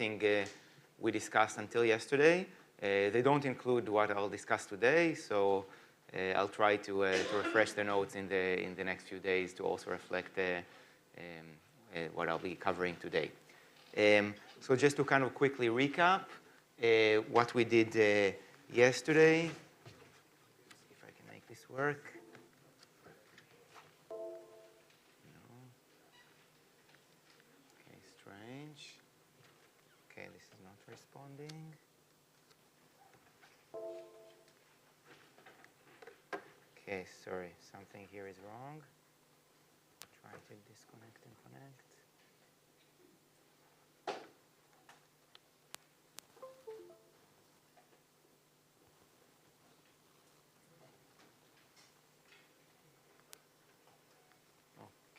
everything we discussed until yesterday. They don't include what I'll discuss today, so I'll try to refresh the notes in the next few days to also reflect what I'll be covering today. So just to kind of quickly recap what we did yesterday. Let's see if I can make this work. No. Okay, strange. Okay, this is not responding. Okay, sorry, something here is wrong. Try to disconnect and connect.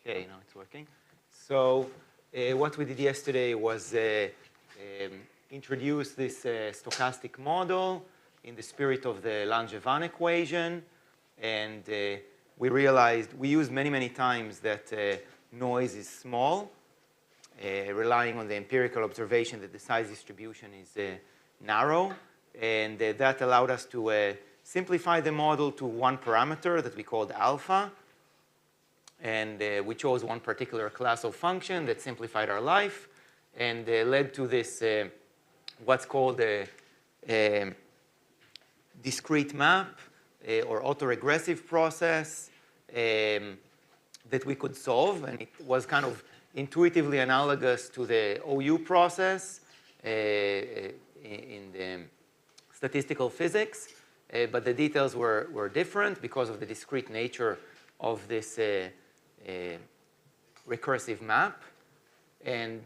Okay, now it's working. So what we did yesterday was introduce this stochastic model in the spirit of the Langevin equation. And we realized, we used many, many times that noise is small, relying on the empirical observation that the size distribution is narrow. And that allowed us to simplify the model to one parameter that we called alpha. And we chose one particular class of function that simplified our life and led to this, what's called a discrete map or autoregressive process that we could solve. And it was kind of intuitively analogous to the OU process in the statistical physics. But the details were different because of the discrete nature of this recursive map. And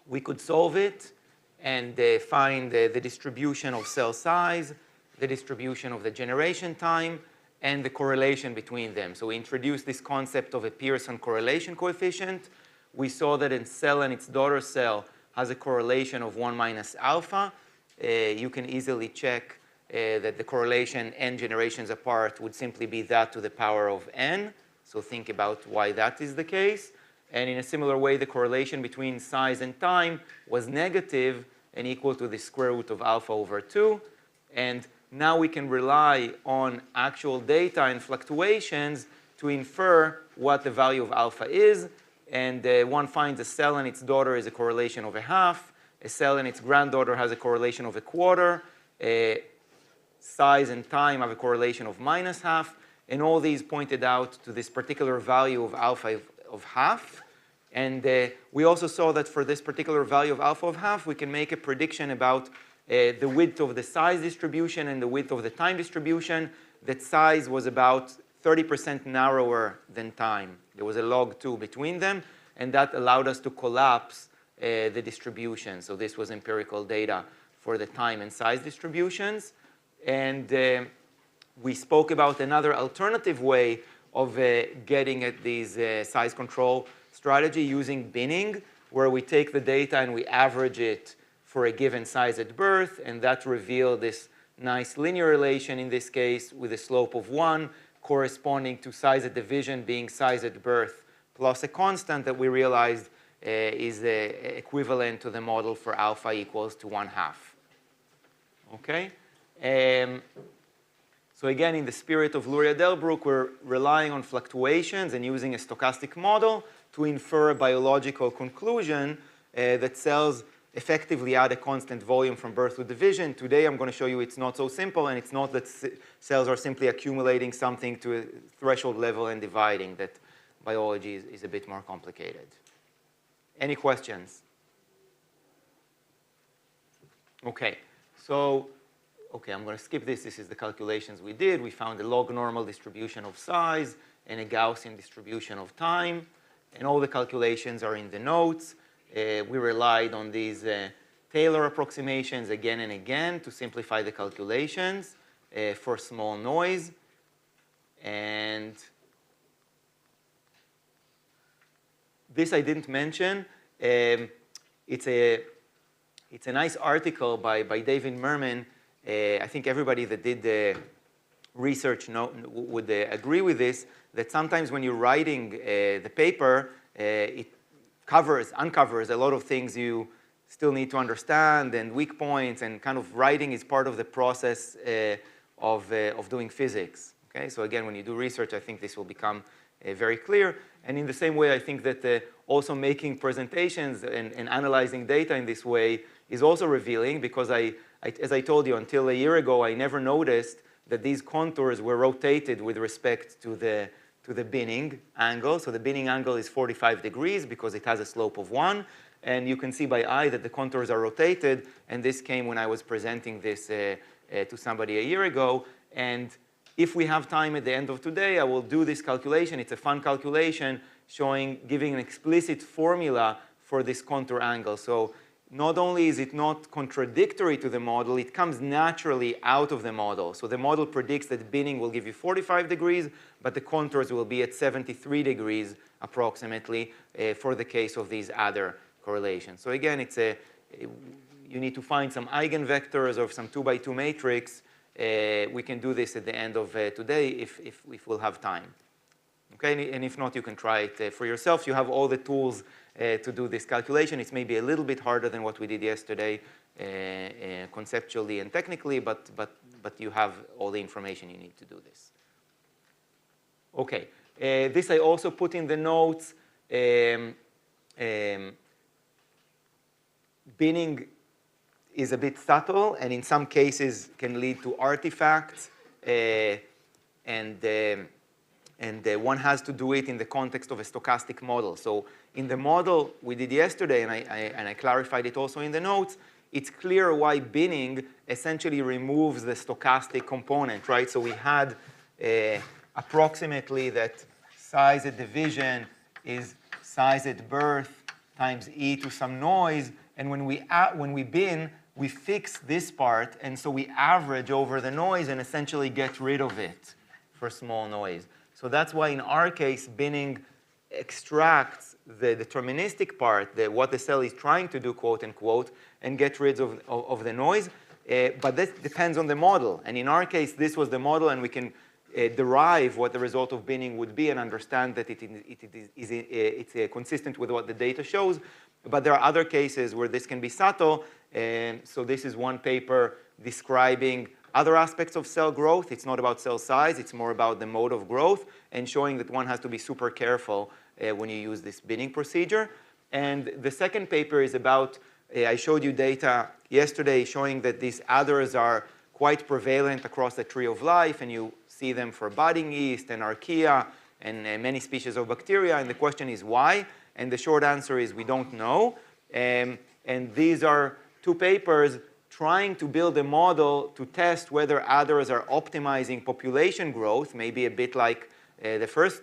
we could solve it and find the distribution of cell size, the distribution of the generation time, and the correlation between them. So we introduced this concept of a Pearson correlation coefficient. We saw that a cell and its daughter cell has a correlation of 1 minus alpha. You can easily check that the correlation n generations apart would simply be that to the power of n. So think about why that is the case. And in a similar way, the correlation between size and time was negative and equal to the square root of alpha over 2. And now we can rely on actual data and fluctuations to infer what the value of alpha is. And one finds a cell and its daughter is a correlation of a half. A cell and its granddaughter has a correlation of a quarter. Size and time have a correlation of minus half. And all these pointed out to this particular value of alpha of half. And we also saw that for this particular value of alpha of half, we can make a prediction about the width of the size distribution and the width of the time distribution. That size was about 30% narrower than time. There was a log 2 between them, and that allowed us to collapse the distribution. So this was empirical data for the time and size distributions. And we spoke about another alternative way of getting at these size control strategy using binning, where we take the data and we average it for a given size at birth, and that revealed this nice linear relation in this case with a slope of 1 corresponding to size at division being size at birth plus a constant that we realized is equivalent to the model for alpha equals to 1/2. Okay? So again, in the spirit of Luria-Delbruck, we're relying on fluctuations and using a stochastic model to infer a biological conclusion that cells effectively add a constant volume from birth to division. Today, I'm going to show you it's not so simple, and it's not that cells are simply accumulating something to a threshold level and dividing, that biology is a bit more complicated. Any questions? Okay, so I'm going to skip this. This is the calculations we did. We found a log normal distribution of size and a Gaussian distribution of time. And all the calculations are in the notes. We relied on these Taylor approximations again and again to simplify the calculations for small noise. And this I didn't mention. It's a nice article by David Merman. I think everybody that did the research would agree with this, that sometimes when you're writing the paper, it uncovers a lot of things you still need to understand, and weak points, and kind of writing is part of the process of doing physics. Okay, so again, when you do research, I think this will become very clear. And in the same way, I think that also making presentations and analyzing data in this way is also revealing, because as I told you, until a year ago, I never noticed that these contours were rotated with respect to the binning angle. So the binning angle is 45 degrees because it has a slope of 1. And you can see by eye that the contours are rotated. And this came when I was presenting this to somebody a year ago. And if we have time at the end of today, I will do this calculation. It's a fun calculation giving an explicit formula for this contour angle. So not only is it not contradictory to the model, it comes naturally out of the model. So the model predicts that binning will give you 45 degrees, but the contours will be at 73 degrees approximately for the case of these other correlations. So again, you need to find some eigenvectors of some 2x2 matrix. We can do this at the end of today if we'll have time. Okay, and if not, you can try it for yourself. You have all the tools to do this calculation. It's maybe a little bit harder than what we did yesterday conceptually and technically, but you have all the information you need to do this. Okay, this I also put in the notes. Binning is a bit subtle, and in some cases can lead to artifacts, and one has to do it in the context of a stochastic model. So in the model we did yesterday, and I clarified it also in the notes, it's clear why binning essentially removes the stochastic component, right? So we had approximately that size at division is size at birth times e to some noise, and when we bin, we fix this part, and so we average over the noise and essentially get rid of it for small noise. So that's why in our case, binning extracts the deterministic part, what the cell is trying to do, quote unquote, and get rid of the noise. But this depends on the model. And in our case, this was the model, and we can derive what the result of binning would be and understand that it's consistent with what the data shows. But there are other cases where this can be subtle. So this is one paper describing other aspects of cell growth. It's not about cell size. It's more about the mode of growth and showing that one has to be super careful when you use this binning procedure. And the second paper is about, I showed you data yesterday showing that these adders are quite prevalent across the tree of life, and you see them for budding yeast and archaea and many species of bacteria. And the question is why? And the short answer is we don't know. And these are two papers trying to build a model to test whether adders are optimizing population growth, maybe a bit like the first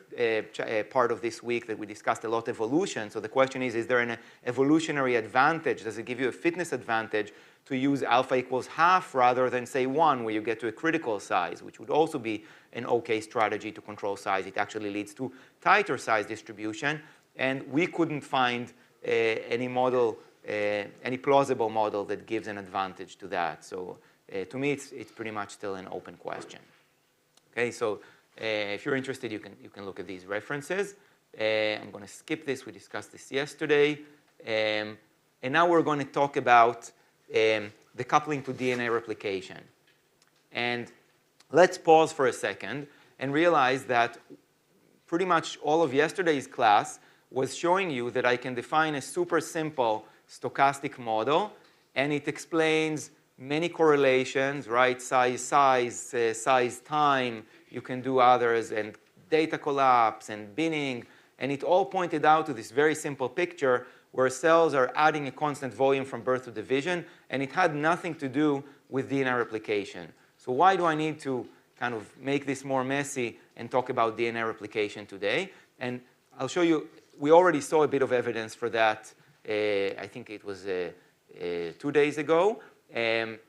part of this week that we discussed a lot evolution. So the question is there an evolutionary advantage? Does it give you a fitness advantage to use alpha equals half rather than, say, 1, where you get to a critical size, which would also be an okay strategy to control size? It actually leads to tighter size distribution. And we couldn't find any model, any plausible model that gives an advantage to that. So to me, it's pretty much still an open question. Okay, so if you're interested, you can look at these references. I'm going to skip this. We discussed this yesterday. And now we're going to talk about the coupling to DNA replication. And let's pause for a second and realize that pretty much all of yesterday's class was showing you that I can define a super simple stochastic model, and it explains many correlations, right? Size, time. You can do others, and data collapse, and binning. And it all pointed out to this very simple picture where cells are adding a constant volume from birth to division, and it had nothing to do with DNA replication. So why do I need to kind of make this more messy and talk about DNA replication today? And I'll show you, we already saw a bit of evidence for that. I think it was 2 days ago. And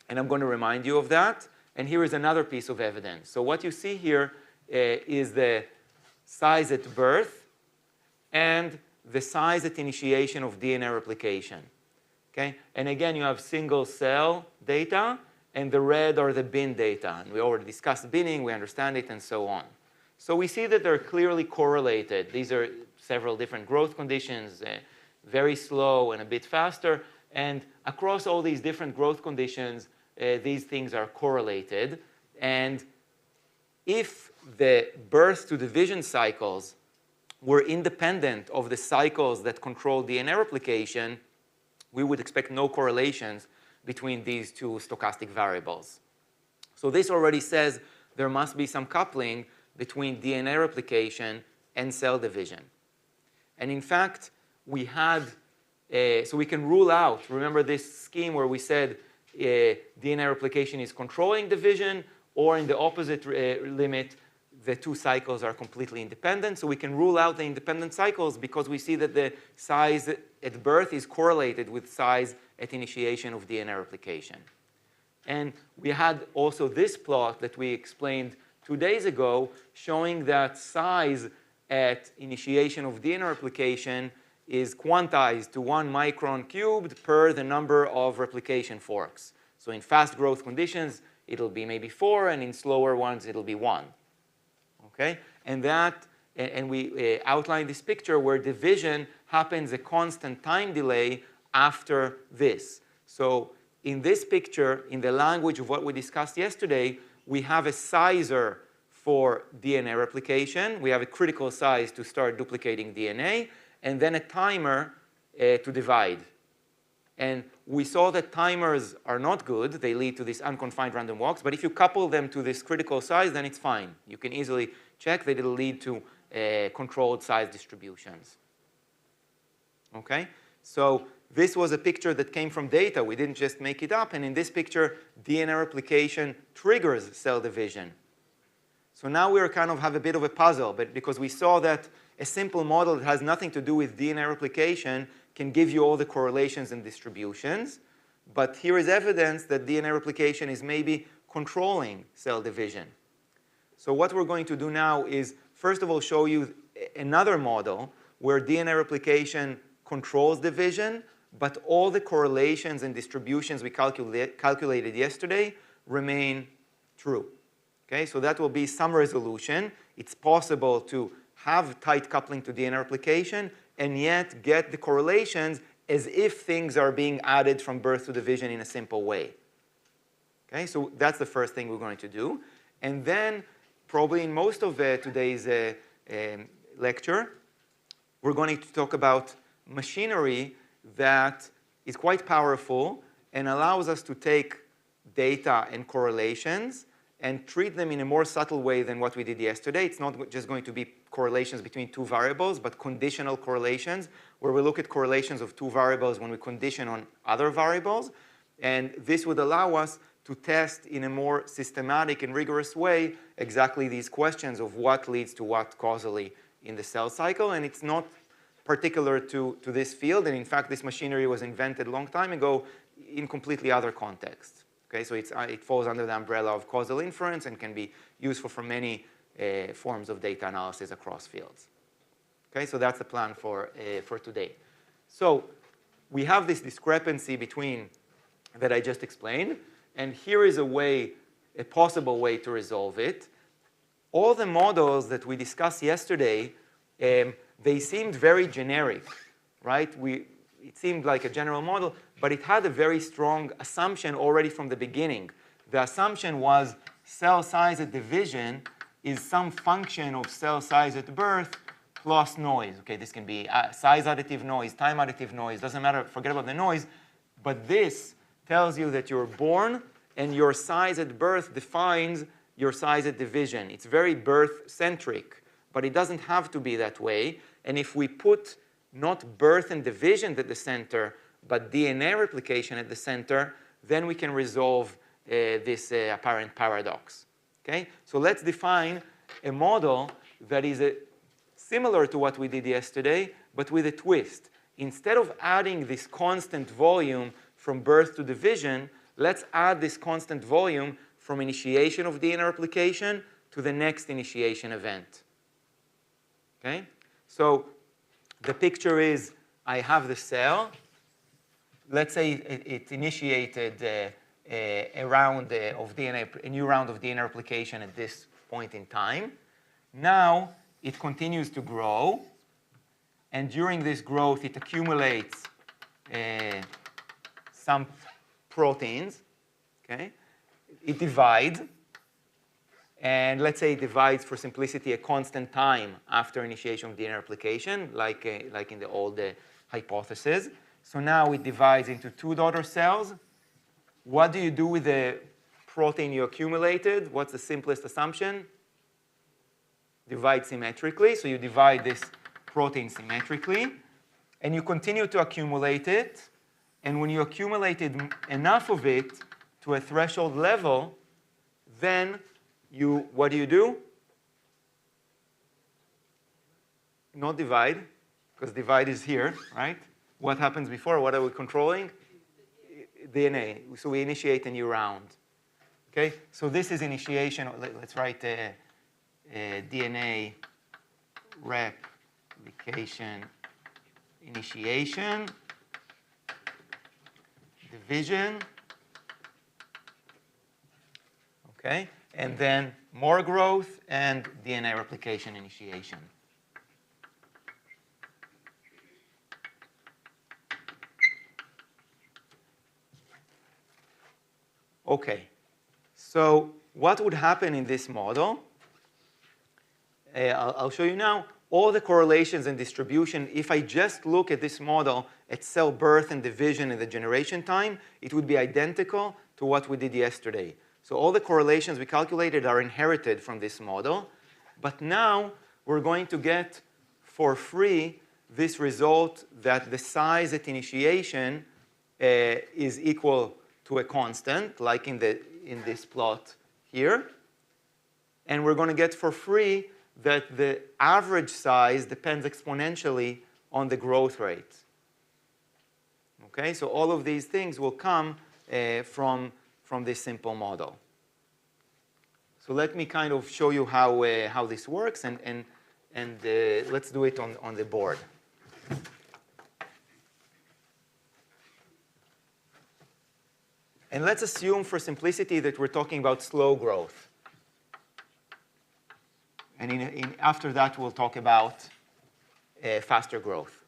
I'm going to remind you of that. And here is another piece of evidence. So what you see here is the size at birth and the size at initiation of DNA replication. Okay? And again, you have single cell data, and the red are the bin data. And we already discussed binning, we understand it, and so on. So we see that they're clearly correlated. These are several different growth conditions, very slow and a bit faster. And across all these different growth conditions, these things are correlated. And if the birth to division cycles were independent of the cycles that control DNA replication, we would expect no correlations between these two stochastic variables. So this already says there must be some coupling between DNA replication and cell division. And in fact, we had, so we can rule out, remember this scheme where we said DNA replication is controlling division, or in the opposite limit, the two cycles are completely independent. So we can rule out the independent cycles because we see that the size at birth is correlated with size at initiation of DNA replication. And we had also this plot that we explained 2 days ago showing that size at initiation of DNA replication is quantized to 1 micron cubed per the number of replication forks. So in fast growth conditions, it'll be maybe 4, and in slower ones, it'll be 1. Okay? And we outlined this picture where division happens a constant time delay after this. So in this picture, in the language of what we discussed yesterday, we have a sizer for DNA replication. We have a critical size to start duplicating DNA, and then a timer to divide. And we saw that timers are not good. They lead to these unconfined random walks. But if you couple them to this critical size, then it's fine. You can easily check that it'll lead to controlled size distributions. Okay? So this was a picture that came from data. We didn't just make it up. And in this picture, DNA replication triggers cell division. So now we kind of have a bit of a puzzle, but because we saw that a simple model that has nothing to do with DNA replication can give you all the correlations and distributions. But here is evidence that DNA replication is maybe controlling cell division. So what we're going to do now is, first of all, show you another model where DNA replication controls division, but all the correlations and distributions we calculated yesterday remain true. Okay, so that will be some resolution. It's possible to have tight coupling to DNA replication and yet get the correlations as if things are being added from birth to division in a simple way. Okay, so that's the first thing we're going to do. And then, probably in most of today's lecture, we're going to talk about machinery that is quite powerful and allows us to take data and correlations and treat them in a more subtle way than what we did yesterday. It's not just going to be correlations between two variables, but conditional correlations, where we look at correlations of two variables when we condition on other variables. And this would allow us to test in a more systematic and rigorous way exactly these questions of what leads to what causally in the cell cycle. And it's not particular to this field. And in fact, this machinery was invented a long time ago in completely other contexts. Okay, so it falls under the umbrella of causal inference and can be useful for many forms of data analysis across fields. Okay, so that's the plan for today. So we have this discrepancy between that I just explained, and here is a possible way to resolve it. All the models that we discussed yesterday, they seemed very generic, right? It seemed like a general model, but it had a very strong assumption already from the beginning. The assumption was cell size at division is some function of cell size at birth plus noise. Okay, this can be size additive noise, time additive noise, doesn't matter, forget about the noise. But this tells you that you're born and your size at birth defines your size at division. It's very birth-centric, but it doesn't have to be that way. And if we put not birth and division at the center, but DNA replication at the center, then we can resolve this apparent paradox. Okay? So let's define a model that is similar to what we did yesterday, but with a twist. Instead of adding this constant volume from birth to division, let's add this constant volume from initiation of DNA replication to the next initiation event. Okay? So the picture is, I have the cell. Let's say it initiated a new round of DNA replication at this point in time. Now it continues to grow, and during this growth, it accumulates some proteins, okay? It divides, and let's say it divides, for simplicity, a constant time after initiation of DNA replication, like in the old hypothesis. So now it divides into 2 daughter cells. What do you do with the protein you accumulated? What's the simplest assumption? Divide symmetrically. So you divide this protein symmetrically, and you continue to accumulate it. And when you accumulated enough of it to a threshold level, then what do? Not divide, because divide is here, right? What happens before? What are we controlling? DNA. So we initiate a new round. Okay? So this is initiation. Let's write DNA replication initiation, division. Okay? And then more growth and DNA replication initiation. Okay. So what would happen in this model? I'll show you now. All the correlations and distribution, if I just look at this model at cell birth and division and the generation time, it would be identical to what we did yesterday. So all the correlations we calculated are inherited from this model. But now we're going to get for free this result that the size at initiation is equal to a constant, like in this plot here. And we're going to get for free that the average size depends exponentially on the growth rate. Okay, so all of these things will come from this simple model. So let me kind of show you how this works, and let's do it on the board. And let's assume for simplicity that we're talking about slow growth. And after that, we'll talk about faster growth.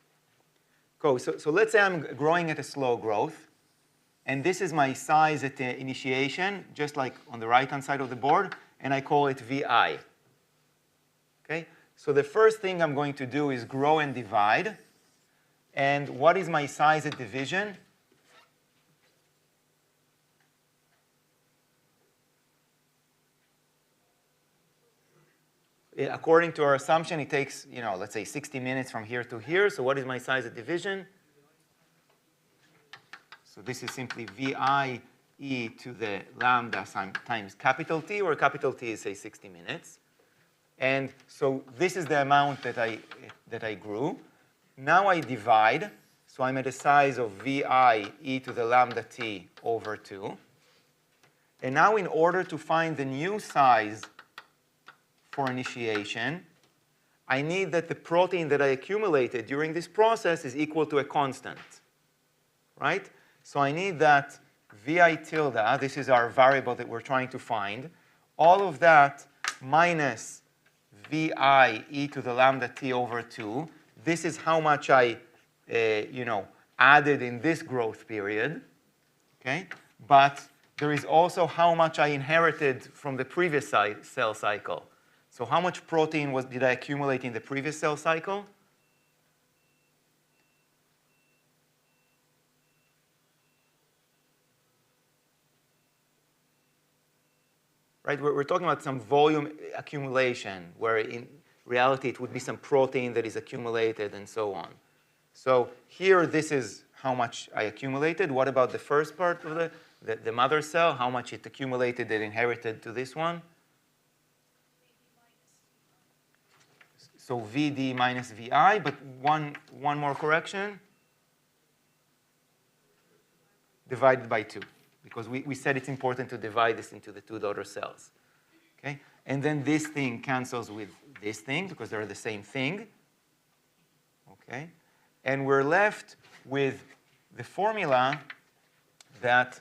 So let's say I'm growing at a slow growth. And this is my size at the initiation, just like on the right-hand side of the board. And I call it VI. Okay? So the first thing I'm going to do is grow and divide. And what is my size at division? According to our assumption, it takes, let's say 60 minutes from here to here. So what is my size at division? So this is simply VI e to the lambda times capital T, where capital T is, say, 60 minutes. And so this is the amount that I grew. Now I divide. So I'm at a size of VI e to the lambda T over 2. And now in order to find the new size for initiation, I need that the protein that I accumulated during this process is equal to a constant, right? So I need that VI tilde, this is our variable that we're trying to find, all of that minus VI e to the lambda T over 2. This is how much I, added in this growth period, okay? But there is also how much I inherited from the previous cell cycle. So how much protein did I accumulate in the previous cell cycle? Right, we're talking about some volume accumulation, where in reality it would be some protein that is accumulated and so on. So here, this is how much I accumulated. What about the first part of the mother cell? How much it accumulated and inherited to this one? So VD minus VI, but one more correction. Divided by 2. Because we said it's important to divide this into the 2 daughter cells. Okay? And then this thing cancels with this thing, because they're the same thing. Okay? And we're left with the formula that,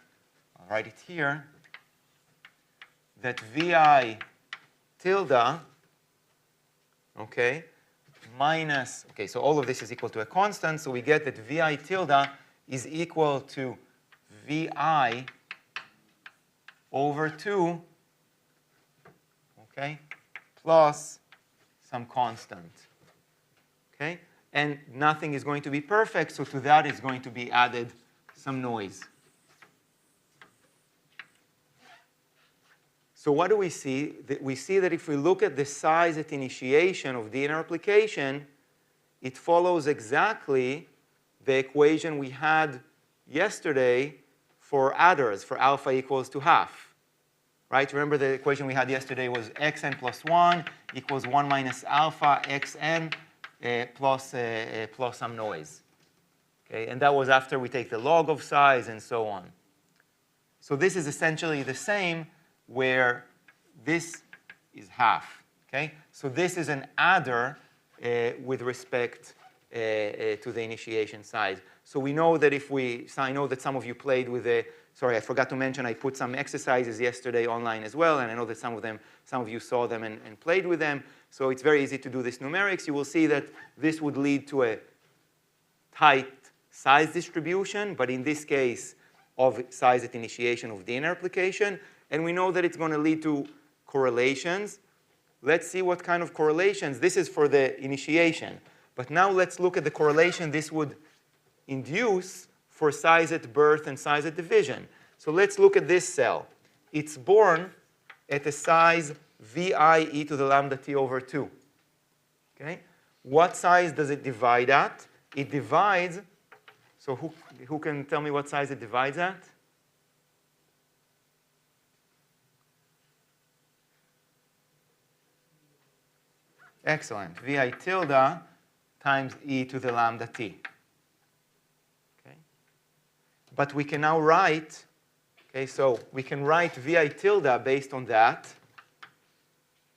I'll write it here, that VI tilde, okay, minus, okay, so all of this is equal to a constant, so we get that VI tilde is equal to VI over 2, okay, plus some constant. Okay? And nothing is going to be perfect, so to that is going to be added some noise. So what do we see? We see that if we look at the size at initiation of the inner application, it follows exactly the equation we had yesterday for adders, for alpha equals to half. Right? Remember the equation we had yesterday was xn plus 1 equals 1 minus alpha xn plus some noise. Okay? And that was after we take the log of size and so on. So this is essentially the same, where this is half. Okay? So this is an adder with respect to the initiation size. So we know that if we, so I know that some of you played with the, sorry, I forgot to mention, I put some exercises yesterday online as well, and I know that some of you saw them and played with them. So it's very easy to do this numerics. You will see that this would lead to a tight size distribution, but in this case, of size at initiation of the inner application. And we know that it's going to lead to correlations. Let's see what kind of correlations. This is for the initiation. But now let's look at the correlation this would induce for size at birth and size at division. So let's look at this cell. It's born at a size VI e to the lambda t over 2. Okay? What size does it divide at? It divides, so who can tell me what size it divides at? Excellent. VI tilde times e to the lambda t. Okay? But we can now write, okay, so we can write VI tilde based on that.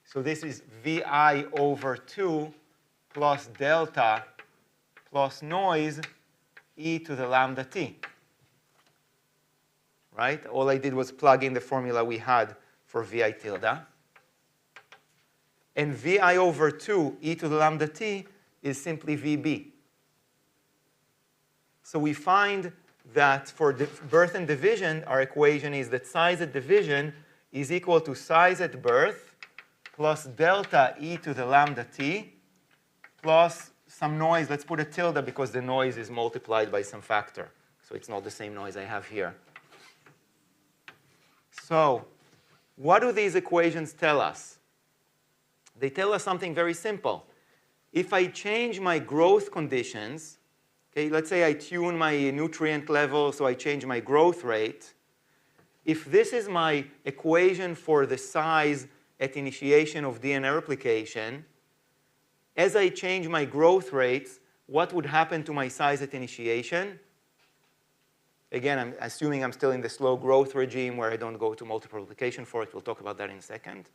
So this is VI over 2 plus delta plus noise e to the lambda t. Right? All I did was plug in the formula we had for VI tilde. And VI over 2 e to the lambda t is simply VB. So we find that for birth and division, our equation is that size at division is equal to size at birth plus delta e to the lambda t plus some noise. Let's put a tilde because the noise is multiplied by some factor. So it's not the same noise I have here. So what do these equations tell us? They tell us something very simple. If I change my growth conditions, okay, let's say I tune my nutrient level, so I change my growth rate. If this is my equation for the size at initiation of DNA replication, as I change my growth rates, what would happen to my size at initiation? Again, I'm assuming I'm still in the slow growth regime where I don't go to multiple replication for it. We'll talk about that in a second.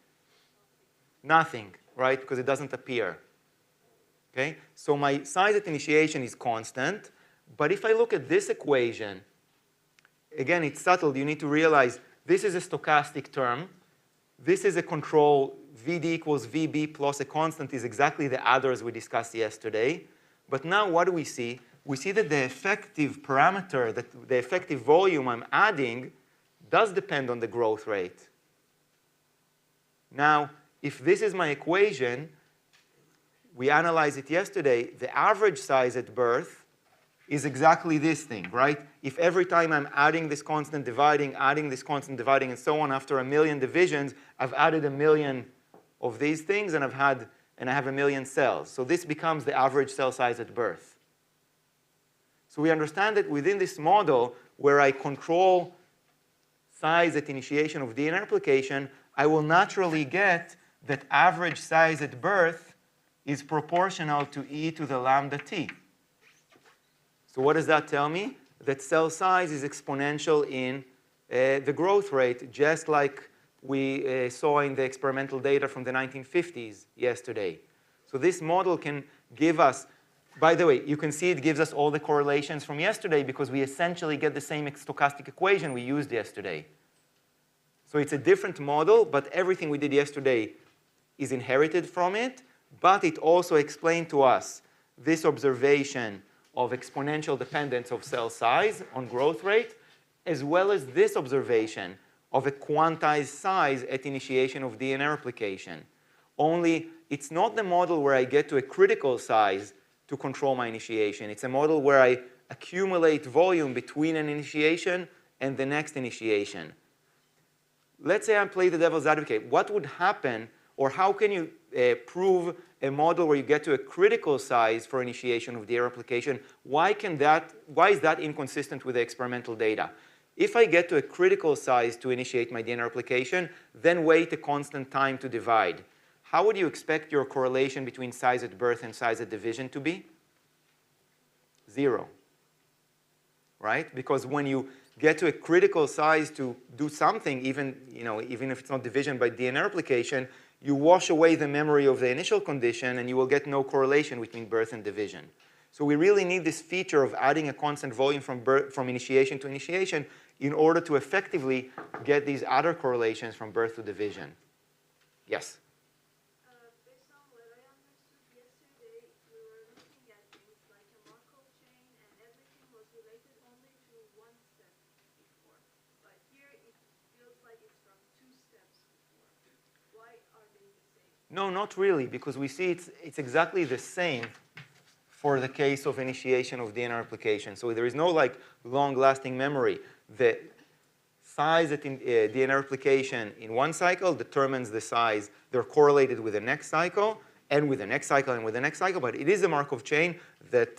Nothing, right? Because it doesn't appear. Okay? So my size at initiation is constant. But if I look at this equation, again, it's subtle. You need to realize this is a stochastic term. This is a control. VD equals VB plus a constant is exactly the adders we discussed yesterday. But now what do we see? We see that the effective parameter, that the effective volume I'm adding, does depend on the growth rate. Now, if this is my equation, we analyzed it yesterday, the average size at birth is exactly this thing, right? If every time I'm adding this constant dividing, adding this constant dividing, and so on, after 1,000,000 divisions, I've added 1,000,000 of these things, and I have 1,000,000 cells. So this becomes the average cell size at birth. So we understand that within this model, where I control size at initiation of DNA replication, I will naturally get that average size at birth is proportional to e to the lambda t. So what does that tell me? That cell size is exponential in the growth rate, just like we saw in the experimental data from the 1950s yesterday. So this model can give us, by the way, you can see it gives us all the correlations from yesterday because we essentially get the same stochastic equation we used yesterday. So it's a different model, but everything we did yesterday is inherited from it, but it also explained to us this observation of exponential dependence of cell size on growth rate, as well as this observation of a quantized size at initiation of DNA replication. Only it's not the model where I get to a critical size to control my initiation. It's a model where I accumulate volume between an initiation and the next initiation. Let's say I play the devil's advocate. What would happen, or how can you prove a model where you get to a critical size for initiation of DNA replication? Why is that inconsistent with the experimental data? If I get to a critical size to initiate my DNA replication, then wait a constant time to divide. How would you expect your correlation between size at birth and size at division to be? 0, right? Because when you get to a critical size to do something, even if it's not division by DNA replication, you wash away the memory of the initial condition and you will get no correlation between birth and division. So we really need this feature of adding a constant volume from initiation to initiation in order to effectively get these other correlations from birth to division. Yes? Based on what I understood yesterday, we were looking at things like a Markov chain and everything was related only to one step before. But here it feels like it's from 2 steps before. Why are they the same? No, not really, because we see it's exactly the same for the case of initiation of DNA replication. So there is no long-lasting memory. The size at DNA replication in one cycle determines the size. They're correlated with the next cycle and with the next cycle and with the next cycle, but it is a Markov chain that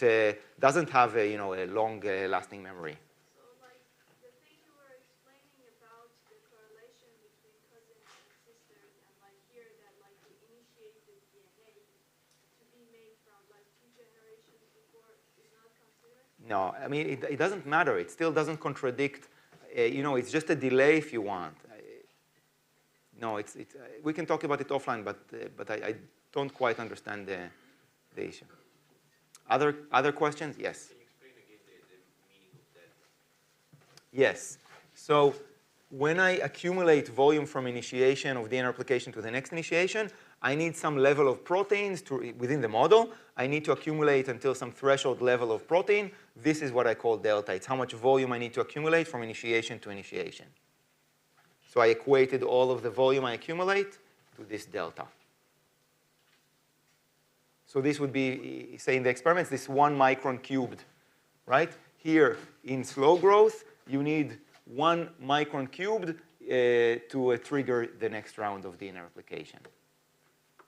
doesn't have a long-lasting memory. So the thing you were explaining about the correlation between cousins and sisters and here that they initiate the DNA to be made from 2 generations before is not considered? No, I mean, it doesn't matter. It still doesn't contradict. It's just a delay if you want. No, we can talk about it offline, but I don't quite understand the issue. Other questions? Yes. Can you explain again the meaning of that? Yes. So when I accumulate volume from initiation of DNA replication to the next initiation, I need some level of proteins within the model. I need to accumulate until some threshold level of protein. This is what I call delta. It's how much volume I need to accumulate from initiation to initiation. So I equated all of the volume I accumulate to this delta. So this would be, say in the experiments, this 1 micron cubed, right? Here in slow growth, you need 1 micron cubed to trigger the next round of DNA replication.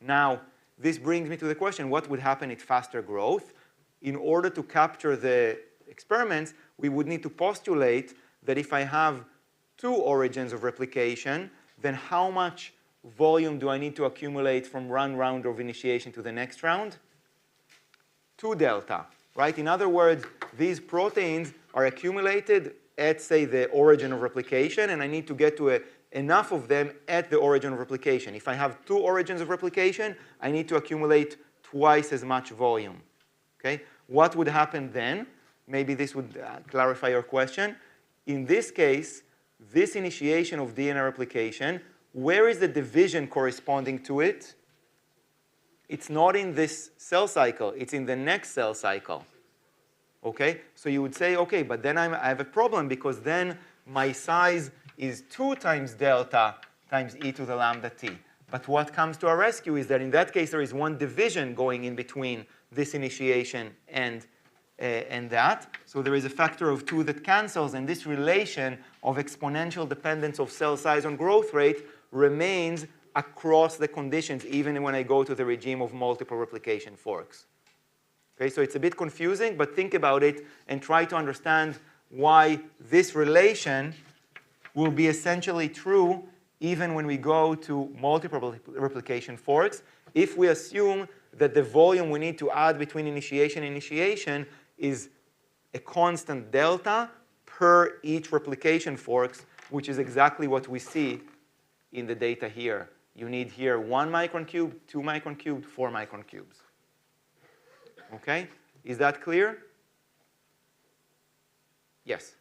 Now, this brings me to the question, what would happen at faster growth? In order to capture the experiments, we would need to postulate that if I have 2 origins of replication, then how much volume do I need to accumulate from one round of initiation to the next round? 2 delta, right? In other words, these proteins are accumulated at, say, the origin of replication, and I need to get to enough of them at the origin of replication. If I have 2 origins of replication, I need to accumulate twice as much volume. Okay? What would happen then? Maybe this would clarify your question. In this case, this initiation of DNA replication, where is the division corresponding to it? It's not in this cell cycle. It's in the next cell cycle. Okay? So you would say, okay, but then I have a problem because then my size is 2 times delta times e to the lambda t. But what comes to our rescue is that in that case, there is 1 division going in between this initiation and that. So there is a factor of 2 that cancels, and this relation of exponential dependence of cell size on growth rate remains across the conditions, even when I go to the regime of multiple replication forks. Okay, so it's a bit confusing, but think about it and try to understand why this relation will be essentially true even when we go to multiple replication forks, if we assume that the volume we need to add between initiation and initiation is a constant delta per each replication forks, which is exactly what we see in the data here. You need here 1 micron cube, 2 micron cubed, 4 micron cubes. Okay? Is that clear? Yes?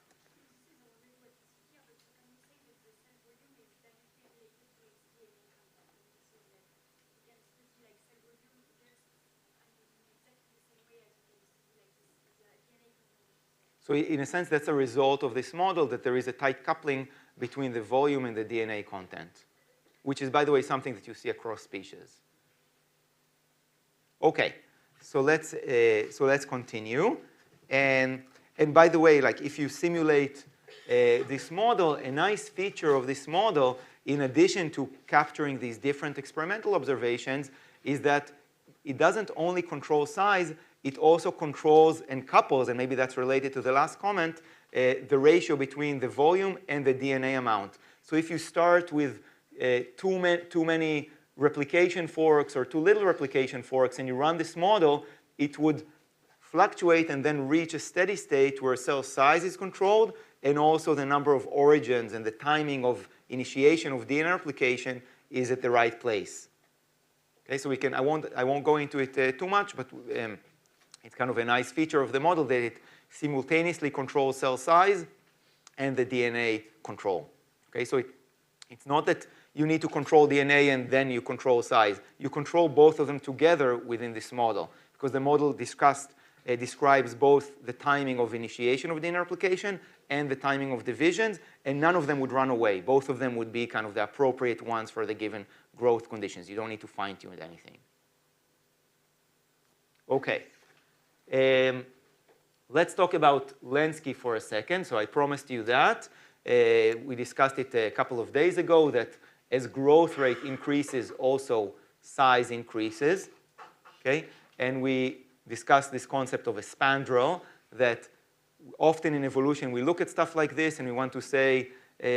So in a sense, that's a result of this model, that there is a tight coupling between the volume and the DNA content, which is, by the way, something that you see across species. OK, so let's continue. And by the way, like if you simulate this model, a nice feature of this model, in addition to capturing these different experimental observations, is that it doesn't only control size, it also controls and couples, and maybe that's related to the last comment, the ratio between the volume and the DNA amount. So if you start with too many replication forks or too little replication forks, and you run this model, it would fluctuate and then reach a steady state where cell size is controlled, and also the number of origins and the timing of initiation of DNA replication is at the right place. Okay, so I won't go into it too much, but it's kind of a nice feature of the model that it simultaneously controls cell size and the DNA control. Okay, so it's not that you need to control DNA and then you control size. You control both of them together within this model, because the model describes both the timing of initiation of DNA replication and the timing of divisions, and none of them would run away. Both of them would be kind of the appropriate ones for the given growth conditions. You don't need to fine-tune anything. OK. Let's talk about Lenski for a second. So I promised you that. We discussed it a couple of days ago, that as growth rate increases, also size increases. Okay? And we discussed this concept of a spandrel, that often in evolution we look at stuff like this and we want to say,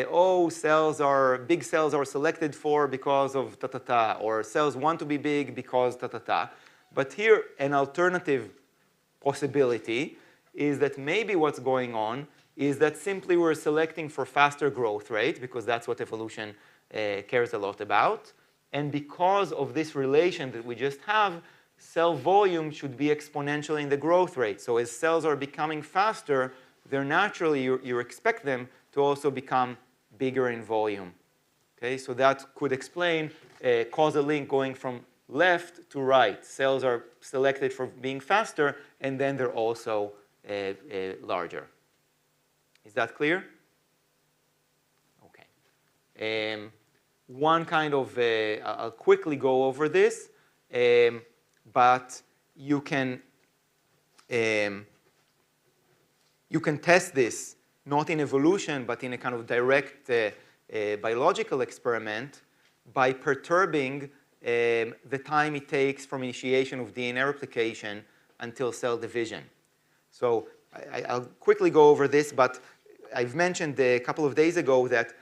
oh, big cells are selected for because of ta-ta-ta, or cells want to be big because ta-ta-ta. But here, an alternative possibility is that maybe what's going on is that simply we're selecting for faster growth rate, because that's what evolution cares a lot about. And because of this relation that we just have, cell volume should be exponential in the growth rate. So as cells are becoming faster, they're naturally, you expect them to also become bigger in volume. Okay, so that could explain a causal link going from left to right. Cells are selected for being faster, and then they're also larger. Is that clear? OK. One kind of, I'll quickly go over this, but you can test this not in evolution, but in a kind of direct biological experiment by perturbing the time it takes from initiation of DNA replication until cell division. So I'll quickly go over this, but I've mentioned a couple of days ago that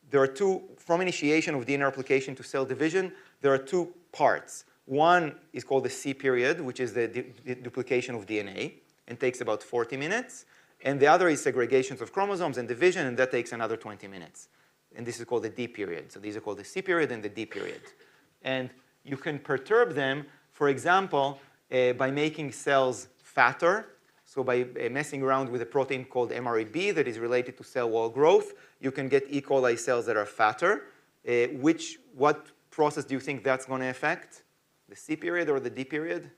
there are from initiation of DNA replication to cell division, there are two parts. One is called the C period, which is the duplication of DNA, and takes about 40 minutes. And the other is segregations of chromosomes and division, and that takes another 20 minutes. And this is called the D period. So these are called the C period and the D period. And you can perturb them, for example, by making cells fatter. So by messing around with a protein called MREB that is related to cell wall growth, you can get E. coli cells that are fatter. What process do you think that's going to affect? The C period or the D period?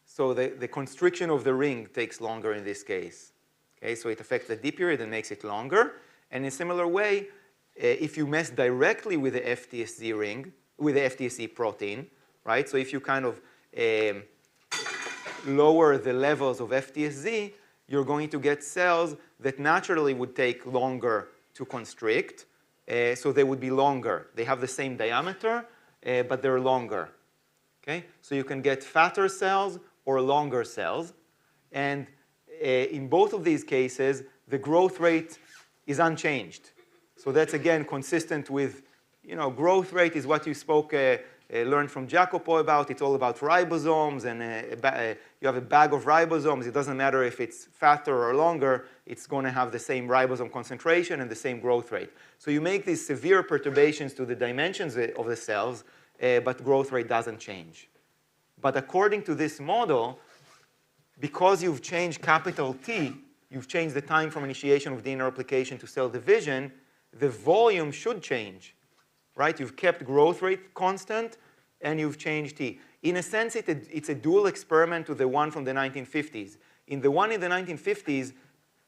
So the constriction of the ring takes longer in this case. Okay, so it affects the D period and makes it longer. And in a similar way, if you mess directly with the FTSZ ring, with the FTSE protein, right? So if you kind of lower the levels of FTSZ, you're going to get cells that naturally would take longer to constrict. So they would be longer. They have the same diameter, but they're longer. Okay? So you can get fatter cells or longer cells. And in both of these cases, the growth rate is unchanged. So that's, again, consistent with, growth rate is what you learned from Jacopo about. It's all about ribosomes, and you have a bag of ribosomes. It doesn't matter if it's fatter or longer. It's going to have the same ribosome concentration and the same growth rate. So you make these severe perturbations to the dimensions of the cells, but growth rate doesn't change. But according to this model, because you've changed capital T, you've changed the time from initiation of DNA replication to cell division, the volume should change. Right? You've kept growth rate constant, and you've changed T. In a sense, it's a dual experiment to the one from the 1950s. In the one in the 1950s,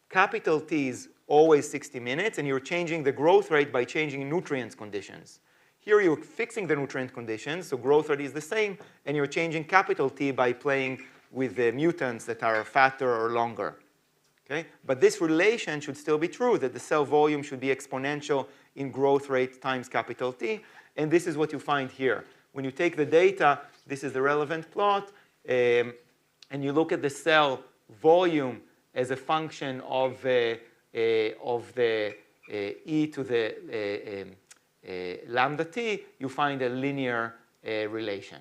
capital T is always 60 minutes, and you're changing the growth rate by changing nutrients conditions. Here you're fixing the nutrient conditions, so growth rate is the same, and you're changing capital T by playing with the mutants that are fatter or longer. Okay? But this relation should still be true, that the cell volume should be exponential in growth rate times capital T, and this is what you find here. When you take the data, this is the relevant plot, and you look at the cell volume as a function of the e to the lambda t, you find a linear relation.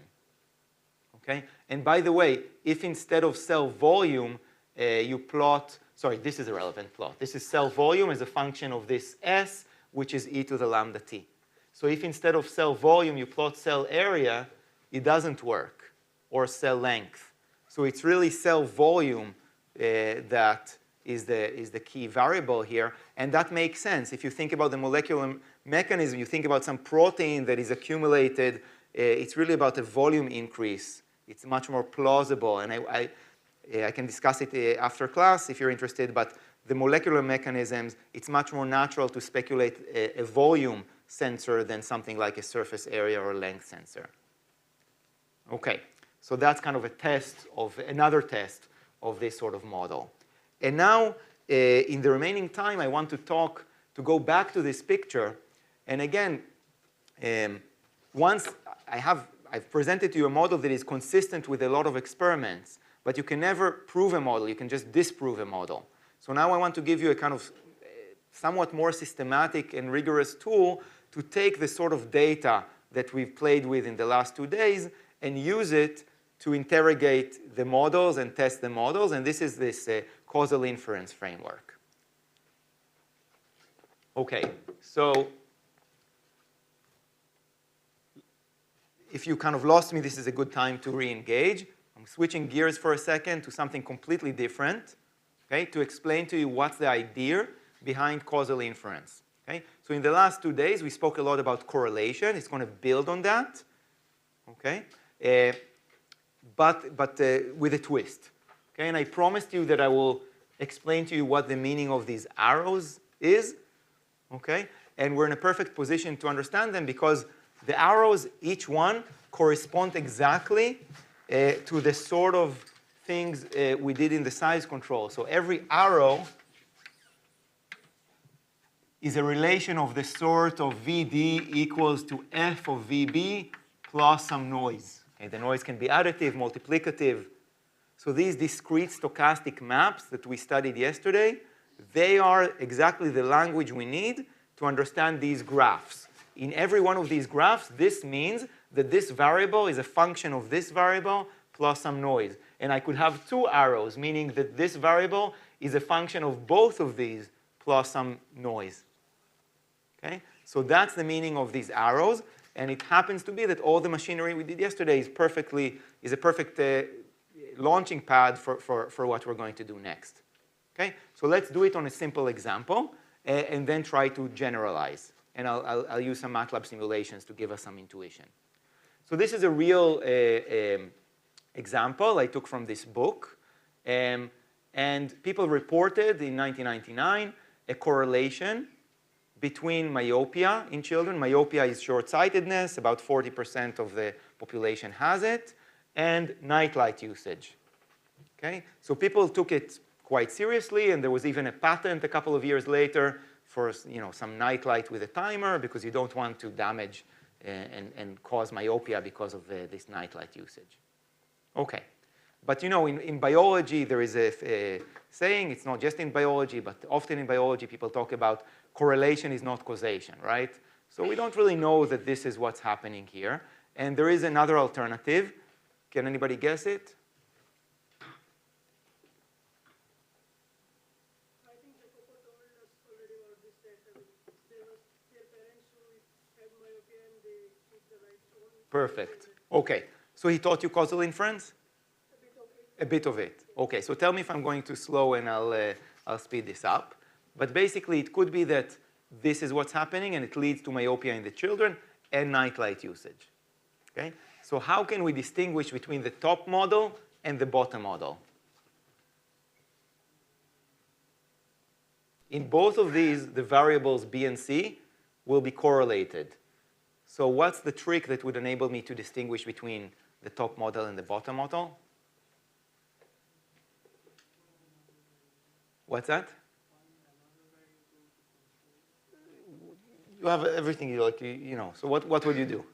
Okay? And by the way, if instead of cell volume, you plot, sorry, this is a relevant plot. This is cell volume as a function of this S, which is e to the lambda t. So if instead of cell volume, you plot cell area, it doesn't work, or cell length. So it's really cell volume that is the key variable here. And that makes sense. If you think about the molecular mechanism, you think about some protein that is accumulated, it's really about a volume increase. It's much more plausible. And I can discuss it after class if you're interested. But the molecular mechanisms, it's much more natural to speculate a volume sensor than something like a surface area or length sensor. OK, so that's kind of a test of another test of this sort of model. And now, in the remaining time, I want to go back to this picture. And again, once I've presented to you a model that is consistent with a lot of experiments, but you can never prove a model. You can just disprove a model. So now I want to give you a kind of somewhat more systematic and rigorous tool to take the sort of data that we've played with in the last 2 days and use it to interrogate the models and test the models. And this is this causal inference framework. OK, so if you kind of lost me, this is a good time to re-engage. I'm switching gears for a second to something completely different, okay, to explain to you what's the idea behind causal inference. Okay? So in the last 2 days, we spoke a lot about correlation. It's going to build on that, okay? But with a twist. Okay? And I promised you that I will explain to you what the meaning of these arrows is. Okay? And we're in a perfect position to understand them because the arrows, each one, correspond exactly to the sort of things we did in the size control. So every arrow is a relation of the sort of VD equals to F of VB plus some noise. Okay, the noise can be additive, multiplicative. So these discrete stochastic maps that we studied yesterday, they are exactly the language we need to understand these graphs. In every one of these graphs, this means that this variable is a function of this variable plus some noise. And I could have 2 arrows, meaning that this variable is a function of both of these plus some noise. Okay? So that's the meaning of these arrows. And it happens to be that all the machinery we did yesterday is a perfect launching pad for what we're going to do next. Okay? So let's do it on a simple example and then try to generalize. And I'll use some MATLAB simulations to give us some intuition. So this is a real example I took from this book. And people reported in 1999 a correlation between myopia in children. Myopia is short-sightedness. About 40% of the population has it. And nightlight usage. Okay? So people took it quite seriously. And there was even a patent a couple of years later for some nightlight with a timer because you don't want to damage and cause myopia because of this nightlight usage. OK. But in biology, there is a saying. It's not just in biology, but often in biology, people talk about correlation is not causation, right? So we don't really know that this is what's happening here. And there is another alternative. Can anybody guess it? I think the Coco told us already about this, that their parents who had myopia and they took the right one. Perfect. OK. So he taught you causal inference? A bit of it. OK. So tell me if I'm going too slow, and I'll speed this up. But basically, it could be that this is what's happening, and it leads to myopia in the children and nightlight usage. Okay? So how can we distinguish between the top model and the bottom model? In both of these, the variables B and C will be correlated. So what's the trick that would enable me to distinguish between the top model and the bottom model? What's that? You have everything you like, you know. So what would you do?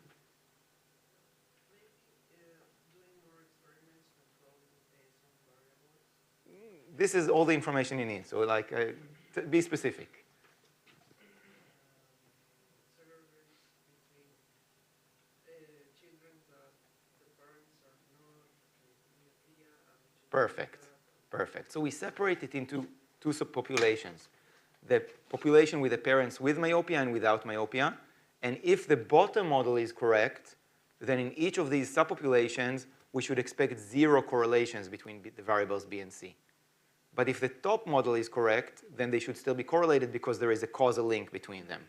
This is all the information you need. So like, be specific. Perfect. Perfect. So we separate it into two subpopulations. The population with the parents with myopia and without myopia. And if the bottom model is correct, then in each of these subpopulations, we should expect 0 correlations between the variables B and C. But if the top model is correct, then they should still be correlated because there is a causal link between them.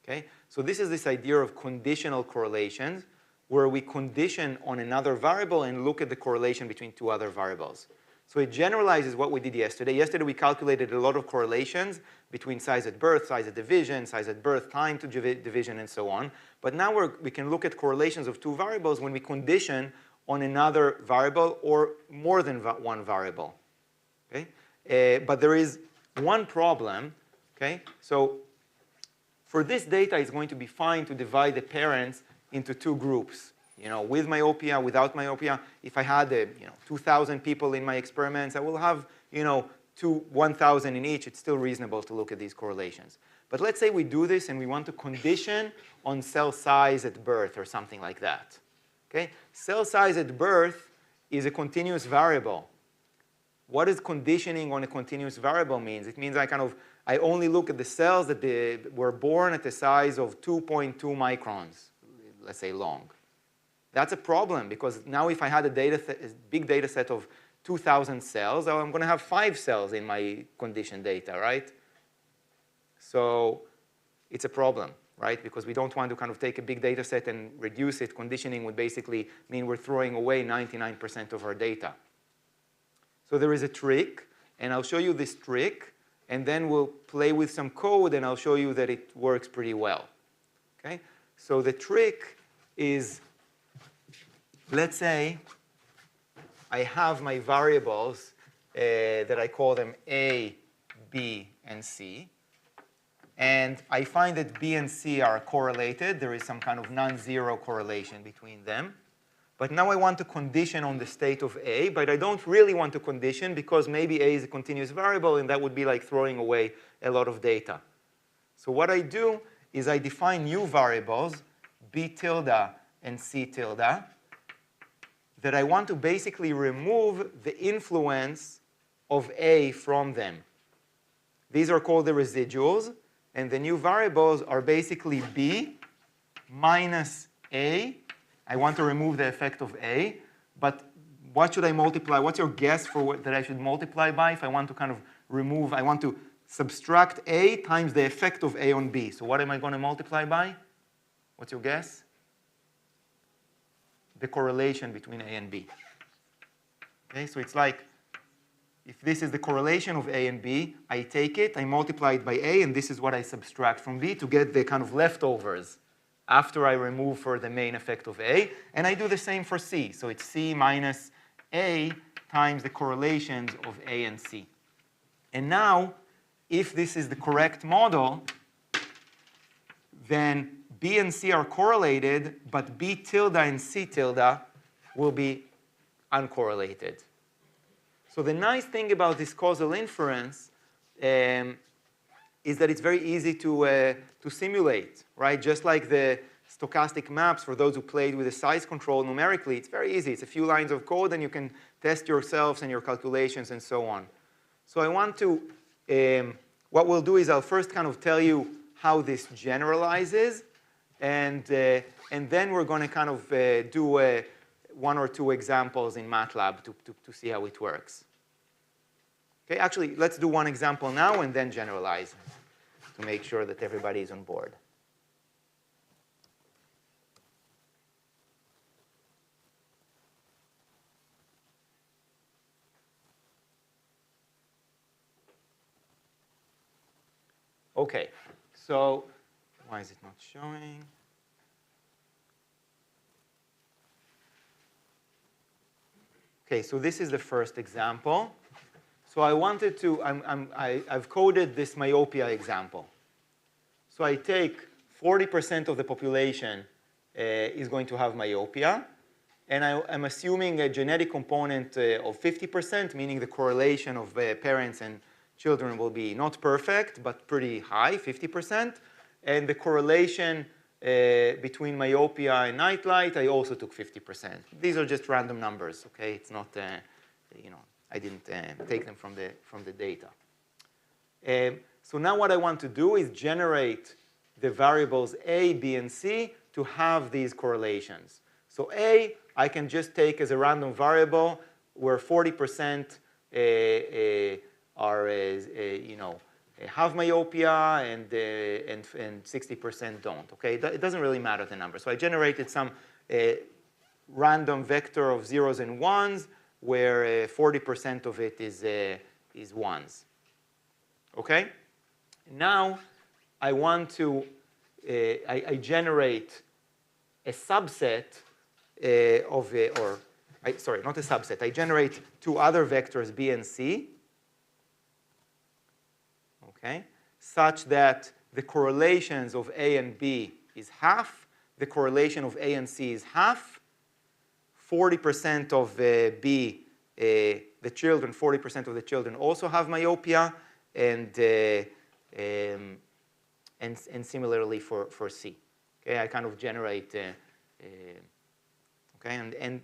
Okay? So this is this idea of conditional correlations, where we condition on another variable and look at the correlation between two other variables. So it generalizes what we did yesterday. Yesterday, we calculated a lot of correlations between size at birth, size at division, size at birth, time to division, and so on. But now we can look at correlations of two variables when we condition on another variable or more than one variable. Okay? But there is one problem. Okay? So for this data, it's going to be fine to divide the parents into two groups. You know, with myopia, without myopia. If I had 2,000 people in my experiments, I will have 1,000 in each. It's still reasonable to look at these correlations. But let's say we do this and we want to condition on cell size at birth or something like that. Okay? Cell size at birth is a continuous variable. What does conditioning on a continuous variable means? It means I only look at the cells that were born at the size of 2.2 microns, let's say long. That's a problem because now if I had a big data set of 2,000 cells, I'm going to have 5 cells in my conditioned data, right? So it's a problem, right? Because we don't want to take a big data set and reduce it. Conditioning would basically mean we're throwing away 99% of our data. So there is a trick, and I'll show you this trick, and then we'll play with some code, and I'll show you that it works pretty well. Okay? So the trick is, let's say I have my variables that I call them A, B, and C. And I find that B and C are correlated. There is some kind of non-zero correlation between them. But now I want to condition on the state of A, but I don't really want to condition because maybe A is a continuous variable, and that would be like throwing away a lot of data. So what I do is I define new variables, B tilde and C tilde, that I want to basically remove the influence of A from them. These are called the residuals, and the new variables are basically B minus A. I want to remove the effect of A, but what should I multiply? What's your guess for what that I should multiply by if I want to remove, I want to subtract A times the effect of A on B. So what am I going to multiply by? What's your guess? The correlation between A and B. Okay, so it's like, if this is the correlation of A and B, I take it, I multiply it by A, and this is what I subtract from B to get the leftovers after I remove for the main effect of A. And I do the same for C. So it's C minus A times the correlations of A and C. And now, if this is the correct model, then B and C are correlated, but B tilde and C tilde will be uncorrelated. So the nice thing about this causal inference is that it's very easy to simulate, right? Just like the stochastic maps, for those who played with the size control numerically, it's very easy. It's a few lines of code, and you can test yourselves and your calculations and so on. So I want to, what we'll do is I'll first tell you how this generalizes, and then we're going to do one or two examples in MATLAB to see how it works. Okay, actually, let's do one example now and then generalize to make sure that everybody is on board. Okay, so why is it not showing? Okay, so this is the first example. So I wanted to, I've coded this myopia example. So I take 40% of the population is going to have myopia, and I'm assuming a genetic component of 50%, meaning the correlation of parents and children will be not perfect, but pretty high, 50%. And the correlation between myopia and nightlight, I also took 50%. These are just random numbers, okay? It's not, you know, I didn't take them from the data. So now what I want to do is generate the variables A, B, and C to have these correlations. So A, I can just take as a random variable where 40% are, you know, have myopia and 60% don't. Okay, it doesn't really matter the number. So I generated some random vector of zeros and ones where 40% of it is ones. Okay, now I want to I generate a subset sorry, not a subset. I generate two other vectors B and C. Okay, such that the correlations of A and B is half, the correlation of A and C is half, 40% of B, the children, 40% of the children also have myopia, and similarly for C. Okay, I kind of generate, okay, and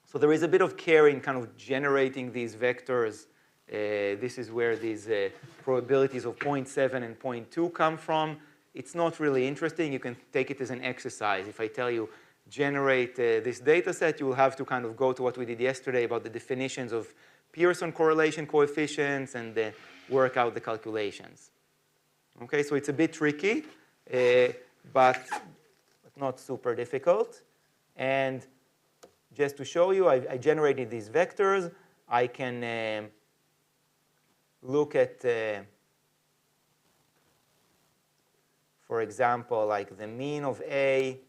so there is a bit of care in kind of generating these vectors. This is where these probabilities of 0.7 and 0.2 come from. It's not really interesting. You can take it as an exercise. If I tell you, generate this data set, you will have to kind of go to what we did yesterday about the definitions of Pearson correlation coefficients and work out the calculations. Okay, so it's a bit tricky, but not super difficult. And just to show you, I generated these vectors. I can look at, for example, like the mean of A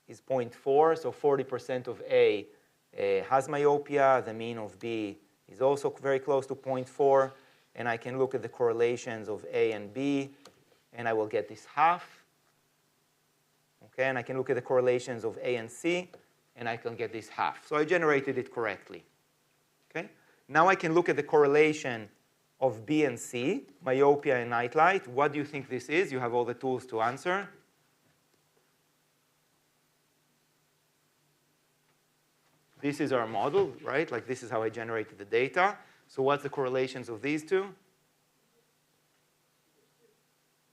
is 0.4, so 40% of A has myopia. The mean of B is also very close to 0.4. And I can look at the correlations of A and B, and I will get this half. Okay, and I can look at the correlations of A and C, and I can get this half. So I generated it correctly. Okay, now I can look at the correlation of B and C, myopia and nightlight. What do you think this is? You have all the tools to answer. This is our model, right? Like this is how I generated the data. So what's the correlations of these two?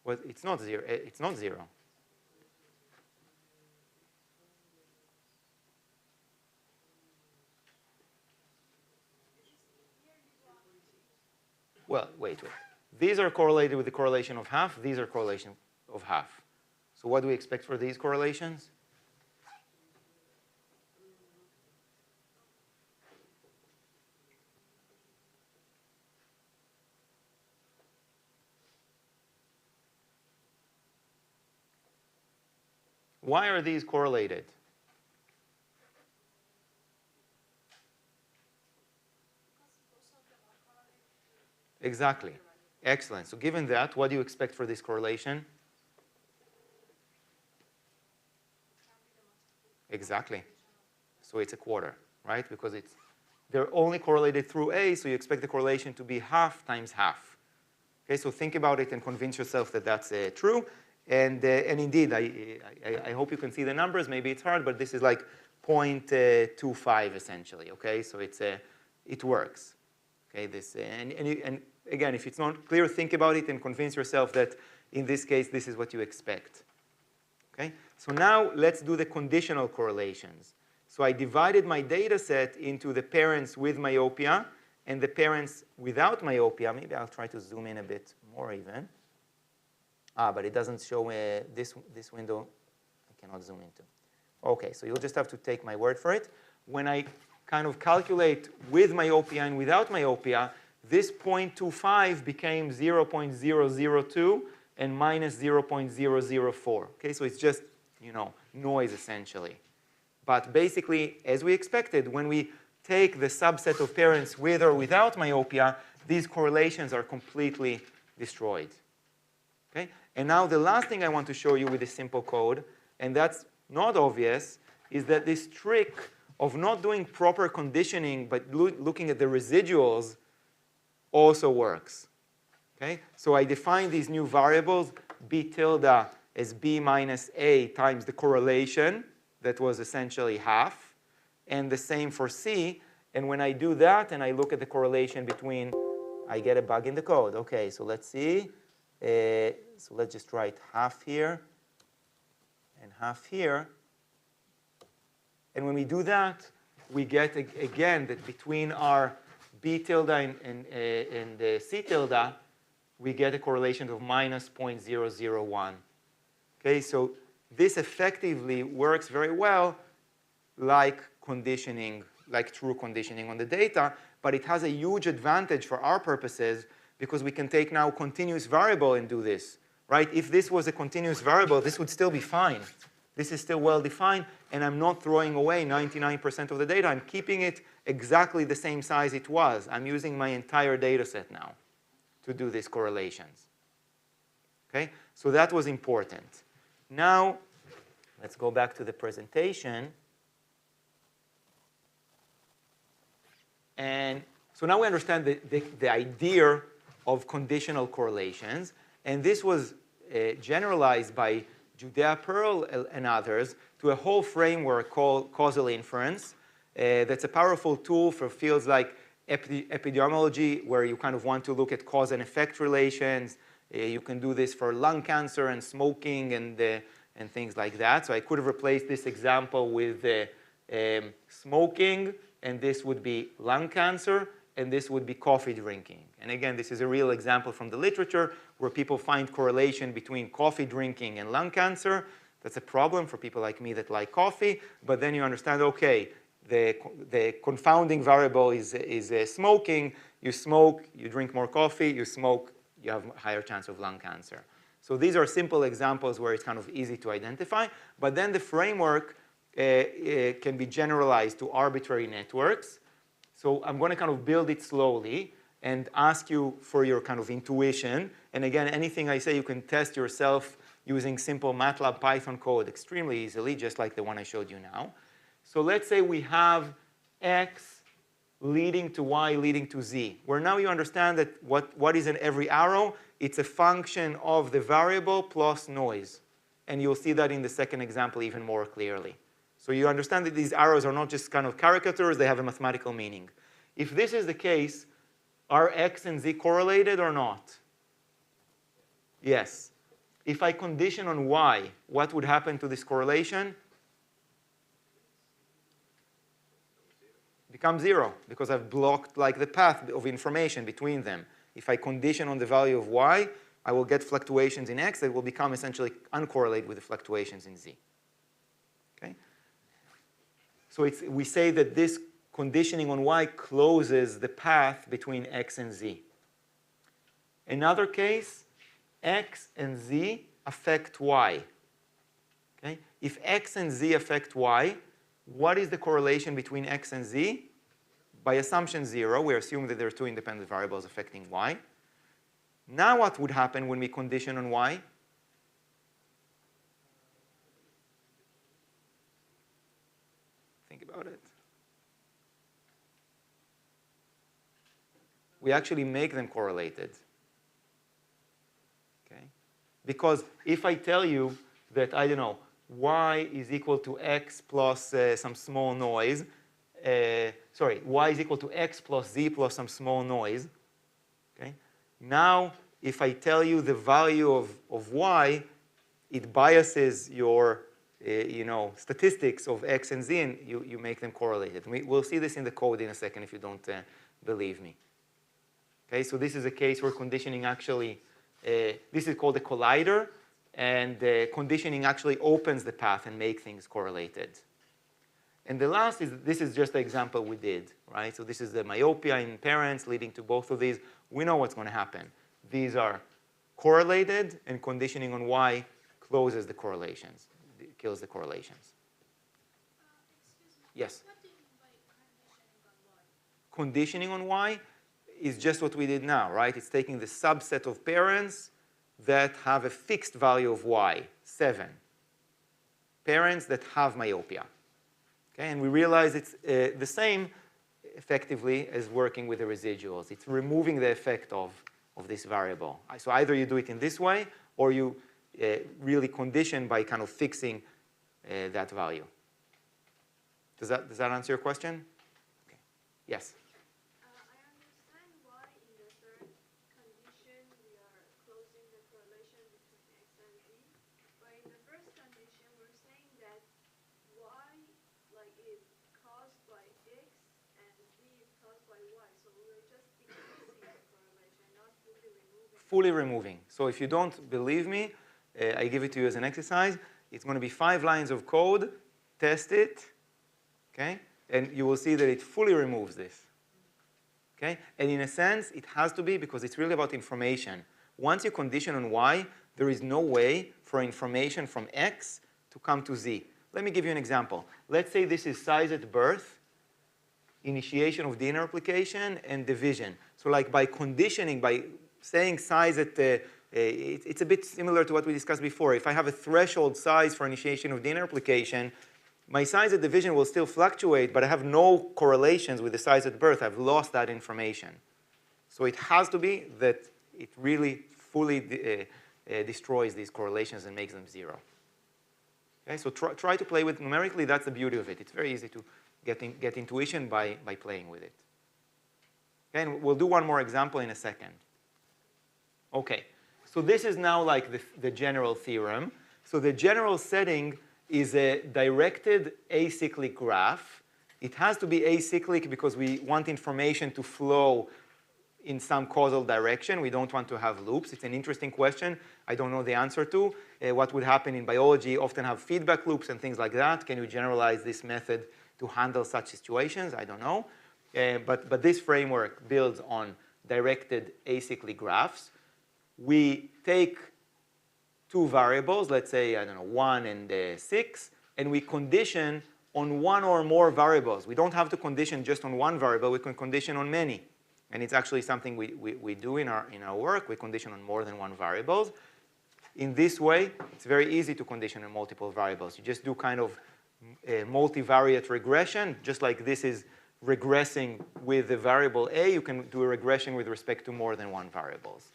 Well, it's not zero. It's not zero. Well, wait. These are correlated with the correlation of half. These are correlation of half. So what do we expect for these correlations? Why are these correlated? Exactly. Excellent. So given that, what do you expect for this correlation? Exactly. So it's a quarter, right? Because they're only correlated through A, so you expect the correlation to be half times half. Okay, so think about it and convince yourself that that's true. And indeed, I hope you can see the numbers. Maybe it's hard, but this is like 0.25 essentially. Okay, so it works. Okay, this and again, if it's not clear, think about it and convince yourself that in this case, this is what you expect. Okay, so now let's do the conditional correlations. So I divided my data set into the parents with myopia and the parents without myopia. Maybe I'll try to zoom in a bit more even. But it doesn't show this window. I cannot zoom into. Okay, so you'll just have to take my word for it. When I kind of calculate with myopia and without myopia, this 0.25 became 0.002 and minus 0.004. Okay, so it's just, noise essentially. But basically, as we expected, when we take the subset of parents with or without myopia, these correlations are completely destroyed. Okay? And now the last thing I want to show you with this simple code, and that's not obvious, is that this trick of not doing proper conditioning but looking at the residuals also works. Okay? So I define these new variables, b tilde as b minus a times the correlation that was essentially half, and the same for c. And when I do that and I look at the correlation between, I get a bug in the code. Okay, so let's see. So let's just write half here and half here. And when we do that, we get, again, that between our b tilde and c tilde, we get a correlation of minus 0.001. Okay, so this effectively works very well like conditioning, like true conditioning on the data, but it has a huge advantage for our purposes because we can take now continuous variable and do this, right? If this was a continuous variable, this would still be fine. This is still well defined, and I'm not throwing away 99% of the data. I'm keeping it exactly the same size it was. I'm using my entire data set now to do these correlations. Okay, so that was important. Now, let's go back to the presentation. And so now we understand the idea of conditional correlations. And this was generalized by Judea Pearl and others to a whole framework called causal inference. That's a powerful tool for fields like epidemiology, where you kind of want to look at cause and effect relations. You can do this for lung cancer and smoking and things like that. So I could have replaced this example with smoking, and this would be lung cancer, and this would be coffee drinking. And again, this is a real example from the literature where people find correlation between coffee drinking and lung cancer. That's a problem for people like me that like coffee. But then you understand, okay, the confounding variable is smoking. You smoke, you drink more coffee, you smoke, you have a higher chance of lung cancer. So these are simple examples where it's kind of easy to identify. But then the framework can be generalized to arbitrary networks. So I'm going to kind of build it slowly and ask you for your kind of intuition. And again, anything I say you can test yourself using simple MATLAB Python code extremely easily, just like the one I showed you now. So let's say we have x leading to y leading to z, where now you understand that what is in every arrow? It's a function of the variable plus noise. And you'll see that in the second example even more clearly. So you understand that these arrows are not just kind of caricatures, they have a mathematical meaning. If this is the case, are x and z correlated or not? Yes. If I condition on y, what would happen to this correlation? Become 0, because I've blocked like the path of information between them. If I condition on the value of y, I will get fluctuations in x that will become essentially uncorrelated with the fluctuations in z. Okay? So we say that this conditioning on y closes the path between x and z. Another case, x and z affect y. Okay? If x and z affect y, what is the correlation between x and z? By assumption 0, we assume that there are two independent variables affecting y. Now what would happen when we condition on y? Think about it. We actually make them correlated. Okay? Because if I tell you that, I don't know, y is equal to x plus some small noise, y is equal to x plus z plus some small noise. Okay? Now, if I tell you the value of y, it biases your statistics of x and z, and you make them correlated. We'll see this in the code in a second if you don't believe me. Okay, so this is a case where conditioning actually, this is called a collider, and conditioning actually opens the path and makes things correlated. And the last is, this is just the example we did, right? So this is the myopia in parents leading to both of these. We know what's going to happen. These are correlated, and conditioning on y closes the correlations, kills the correlations. Excuse me. Yes? What do you mean by conditioning on y? Conditioning on y is just what we did now, right? It's taking the subset of parents that have a fixed value of y, 7. Parents that have myopia. Okay? And we realize it's the same effectively as working with the residuals. It's removing the effect of this variable. So either you do it in this way, or you really condition by kind of fixing that value. Does that answer your question? Okay. Yes? I understand why in the third condition we are closing the correlation between x and z, but in the first condition we're saying that y is caused by x and z is caused by y, so we're just decreasing the correlation, not fully removing. Fully removing. So if you don't believe me, I give it to you as an exercise. It's going to be 5 lines of code. Test it. Okay? And you will see that it fully removes this. Okay? And in a sense, it has to be because it's really about information. Once you condition on y, there is no way for information from x to come to z. Let me give you an example. Let's say this is size at birth, initiation of DNA replication, and division. So like by conditioning, by saying size at it's a bit similar to what we discussed before. If I have a threshold size for initiation of DNA replication, my size at division will still fluctuate, but I have no correlations with the size at birth. I've lost that information. So it has to be that it really fully destroys these correlations and makes them 0. Okay, so try to play with numerically. That's the beauty of it. It's very easy to get intuition by playing with it. Okay, and we'll do one more example in a second. Okay, so this is now like the general theorem. So the general setting is a directed acyclic graph. It has to be acyclic because we want information to flow in some causal direction. We don't want to have loops. It's an interesting question. I don't know the answer to. What would happen in biology? Often have feedback loops and things like that. Can you generalize this method to handle such situations? I don't know. But this framework builds on directed acyclic graphs. We take 2 variables, let's say, I don't know, 1 and 6, and we condition on 1 or more variables. We don't have to condition just on 1 variable. We can condition on many. And it's actually something we do in our work. We condition on more than 1 variables. In this way, it's very easy to condition on multiple variables. You just do kind of multivariate regression. Just like this is regressing with the variable a, you can do a regression with respect to more than 1 variables.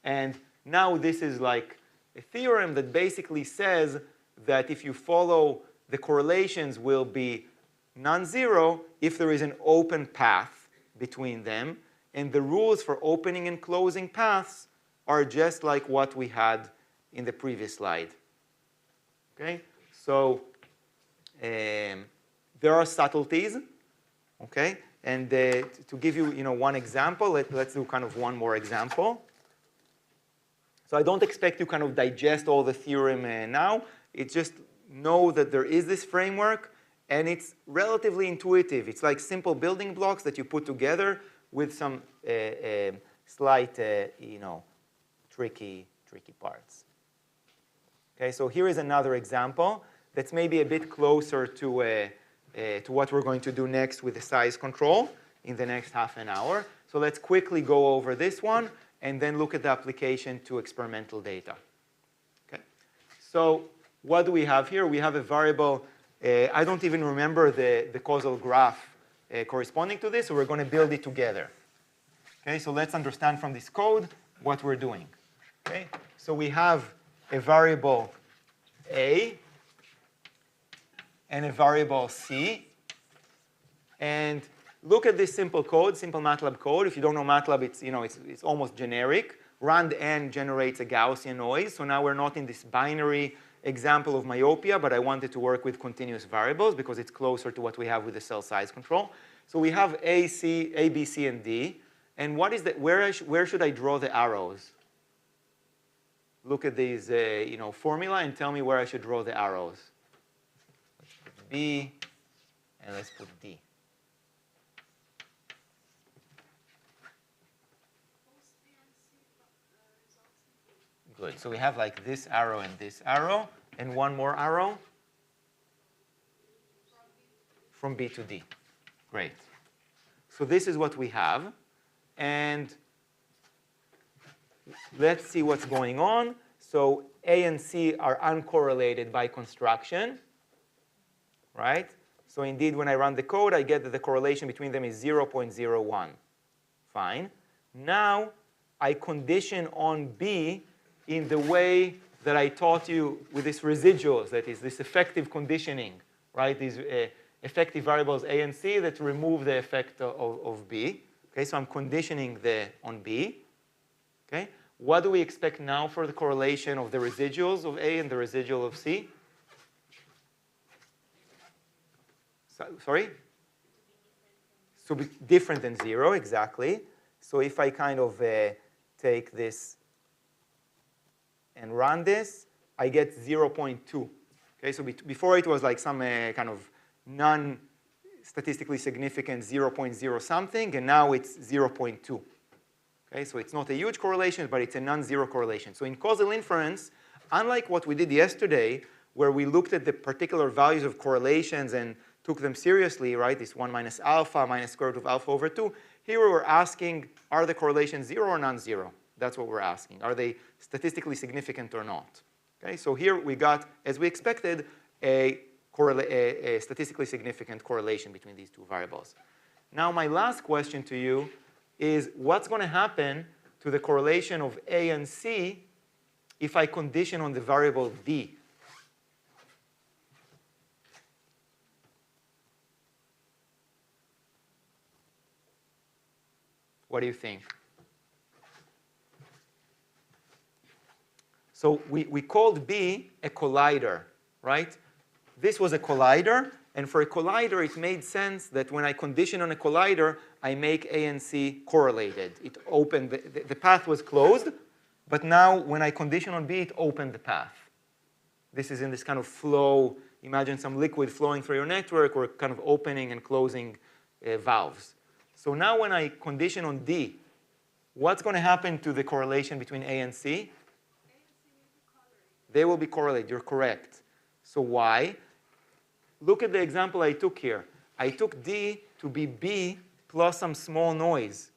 And now this is like a theorem that basically says that if you follow, the correlations will be non-zero if there is an open path between them. And the rules for opening and closing paths are just like what we had in the previous slide. Okay? So there are subtleties. Okay? And to give you, one example, let's do kind of one more example. So I don't expect you kind of digest all the theorem now. It's just know that there is this framework, and it's relatively intuitive. It's like simple building blocks that you put together with some slight, tricky parts. Okay, so here is another example that's maybe a bit closer to what we're going to do next with the size control in the next half an hour. So let's quickly go over this one and then look at the application to experimental data. Okay, so what do we have here? We have a variable. I don't even remember the causal graph corresponding to this, so we're going to build it together. Okay, so let's understand from this code what we're doing. Okay, so we have a variable a and a variable c. And look at this simple code, simple MATLAB code. If you don't know MATLAB, it's almost generic. Rand n generates a Gaussian noise. So now we're not in this binary example of myopia, but I wanted to work with continuous variables because it's closer to what we have with the cell size control. So we have A, B, C, and D. And what is where should I draw the arrows? Look at these formula and tell me where I should draw the arrows. Let's put B, and let's put D. Good. So we have like this arrow and this arrow, and one more arrow from B to D. Great. So this is what we have. And let's see what's going on. So A and C are uncorrelated by construction, right? So indeed, when I run the code, I get that the correlation between them is 0.01. Fine. Now, I condition on B in the way that I taught you with these residuals, that is, this effective conditioning, right? These effective variables A and C that remove the effect of B. Okay, so I'm conditioning on B. Okay, what do we expect now for the correlation of the residuals of A and the residual of C? Sorry? So be different than 0, exactly. So if I kind of take this and run this, I get 0.2. Okay, so before it was like some kind of non-statistically significant 0.0 something, and now it's 0.2. Okay, so it's not a huge correlation, but it's a non-zero correlation. So in causal inference, unlike what we did yesterday, where we looked at the particular values of correlations and took them seriously, right? This 1 minus alpha minus square root of alpha over 2. Here we're asking, are the correlations 0 or non-zero? That's what we're asking. Are they statistically significant or not? Okay, so here we got, as we expected, a statistically significant correlation between these two variables. Now my last question to you is, what's going to happen to the correlation of A and C if I condition on the variable D? What do you think? So we called B a collider, right? This was a collider, and for a collider, it made sense that when I condition on a collider, I make A and C correlated. It opened, the path was closed, but now when I condition on B, it opened the path. This is in this kind of flow. Imagine some liquid flowing through your network, or kind of opening and closing valves. So now when I condition on D, what's going to happen to the correlation between A and C? They will be correlated. You're correct. So why? Look at the example I took here. I took D to be B plus some small noise.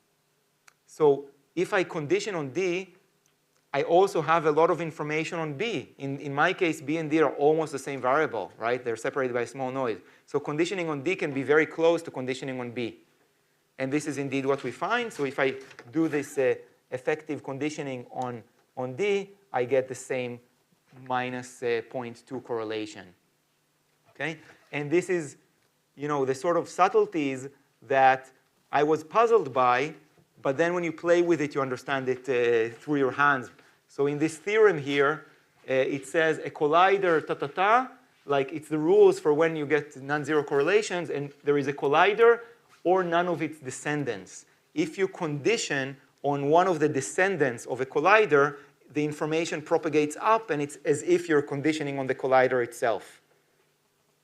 So if I condition on D, I also have a lot of information on B. In my case, B and D are almost the same variable, right? They're separated by a small noise. So conditioning on D can be very close to conditioning on B. And this is indeed what we find. So if I do this effective conditioning on D, I get the same minus 0.2 correlation. Okay? And this is, the sort of subtleties that I was puzzled by, but then when you play with it, you understand it through your hands. So in this theorem here, it says a collider ta-ta-ta, like it's the rules for when you get non-zero correlations, and there is a collider or none of its descendants. If you condition on one of the descendants of a collider, the information propagates up, and it's as if you're conditioning on the collider itself.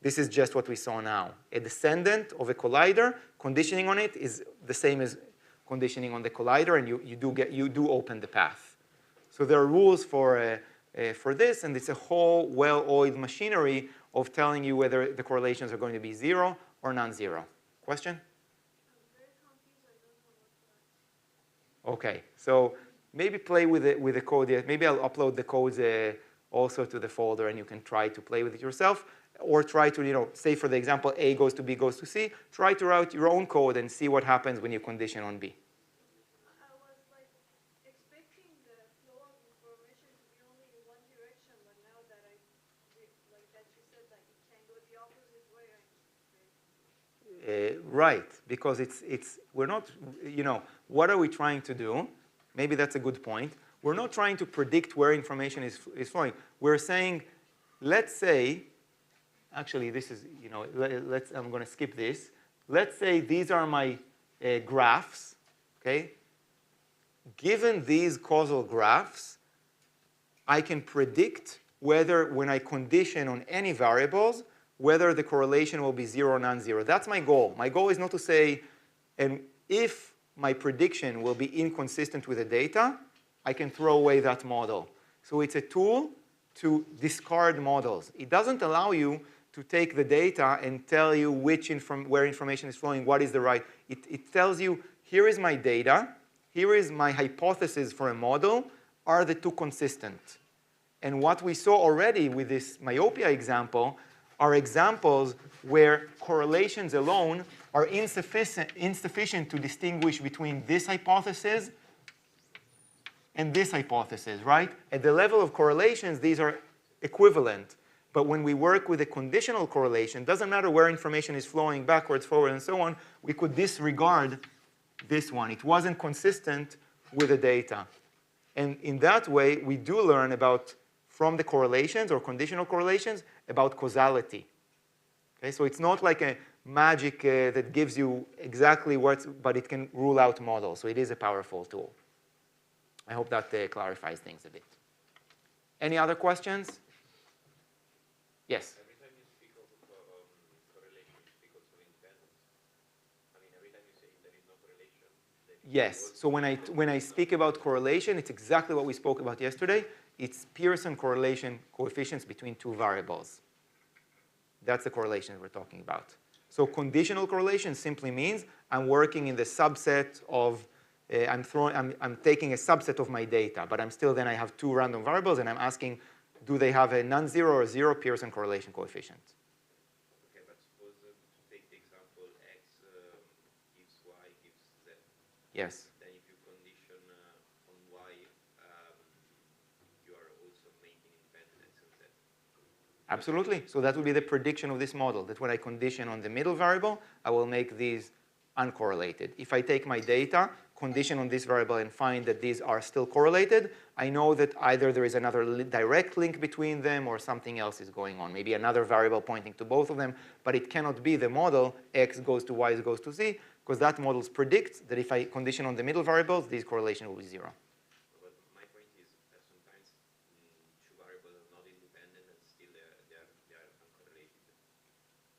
This is just what we saw now. A descendant of a collider, conditioning on it is the same as conditioning on the collider, and you do open the path. So there are rules for this, and it's a whole well-oiled machinery of telling you whether the correlations are going to be 0 or non-zero. Question? Okay, so maybe play with the code yet. Maybe I'll upload the codes also to the folder, and you can try to play with it yourself. Or try to, say for the example, A goes to B goes to C. Try to write your own code and see what happens when you condition on B. I was expecting the flow of information to be only in one direction, but now that that you said that it can go the opposite way, Right, because we're not, what are we trying to do? Maybe that's a good point. We're not trying to predict where information is flowing. We're saying, let's say, actually this is, I'm going to skip this. Let's say these are my graphs, okay? Given these causal graphs, I can predict whether, when I condition on any variables, whether the correlation will be 0 or non-zero. That's my goal. My goal is not to say, and if my prediction will be inconsistent with the data, I can throw away that model. So it's a tool to discard models. It doesn't allow you to take the data and tell you where information is flowing, what is the right. It tells you, here is my data, here is my hypothesis for a model, are the two consistent? And what we saw already with this myopia example are examples where correlations alone are insufficient to distinguish between this hypothesis and this hypothesis, right? At the level of correlations, these are equivalent. But when we work with a conditional correlation, doesn't matter where information is flowing backwards, forward, and so on, we could disregard this one. It wasn't consistent with the data. And in that way, we do learn about, from the correlations or conditional correlations, about causality. Okay, so it's not like a magic that gives you exactly but it can rule out models. So it is a powerful tool. I hope that clarifies things a bit. Any other questions? Yes? Every time you speak of correlation, you speak also of independence. I mean, every time you say there is no correlation. Yes. So when I speak about correlation, it's exactly what we spoke about yesterday. It's Pearson correlation coefficients between two variables. That's the correlation we're talking about. So conditional correlation simply means I'm working in the subset of, I'm taking a subset of my data, but I have two random variables, and I'm asking, do they have a non-zero or zero Pearson correlation coefficient? Okay, but suppose to take the example X gives Y gives Z. Yes. Then if you condition on Y, you are also making independent X and Z. Absolutely. So that will be the prediction of this model, that when I condition on the middle variable, I will make these uncorrelated. If I take my data, condition on this variable, and find that these are still correlated, I know that either there is another direct link between them or something else is going on. Maybe another variable pointing to both of them, but it cannot be the model X goes to Y goes to Z, because that model predicts that if I condition on the middle variables, these correlation will be zero. But my point is that sometimes two variables are not independent and still they are uncorrelated.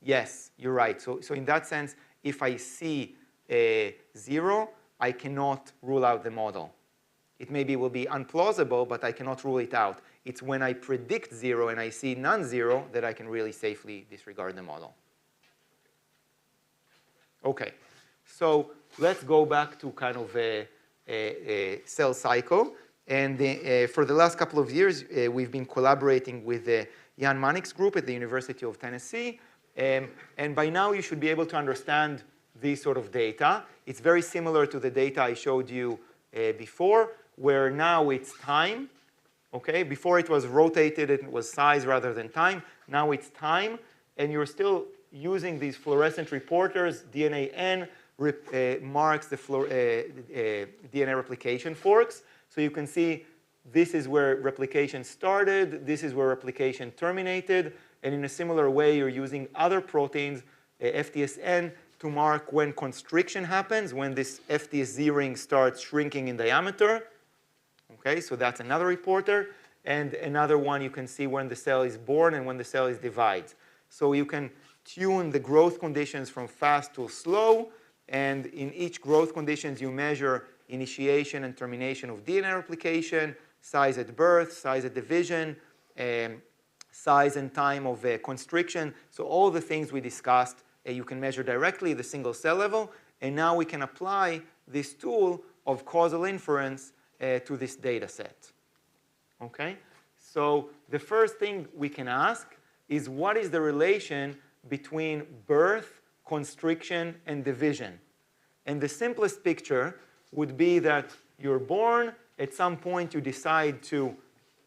Yes, you're right. So in that sense, if I see a zero, I cannot rule out the model. It maybe will be unplausible, but I cannot rule it out. It's when I predict zero and I see non-zero that I can really safely disregard the model. Okay, so let's go back to kind of a cell cycle. And for the last couple of years, we've been collaborating with the Jan Manik's group at the University of Tennessee. And by now, you should be able to understand this sort of data. It's very similar to the data I showed you before, where now it's time. Okay, before it was rotated, it was size rather than time. Now it's time, and you're still using these fluorescent reporters. DNA N marks the DNA replication forks. So you can see this is where replication started, this is where replication terminated, and in a similar way, you're using other proteins, FTSN, to mark when constriction happens, when this FTSZ ring starts shrinking in diameter. Okay, so that's another reporter. And another one you can see when the cell is born and when the cell is divided. So you can tune the growth conditions from fast to slow. And in each growth conditions, you measure initiation and termination of DNA replication, size at birth, size at division, size and time of constriction. So all the things we discussed, you can measure directly at the single cell level. And now we can apply this tool of causal inference to this data set. Okay? So the first thing we can ask is, what is the relation between birth, constriction, and division? And the simplest picture would be that you're born, at some point you decide to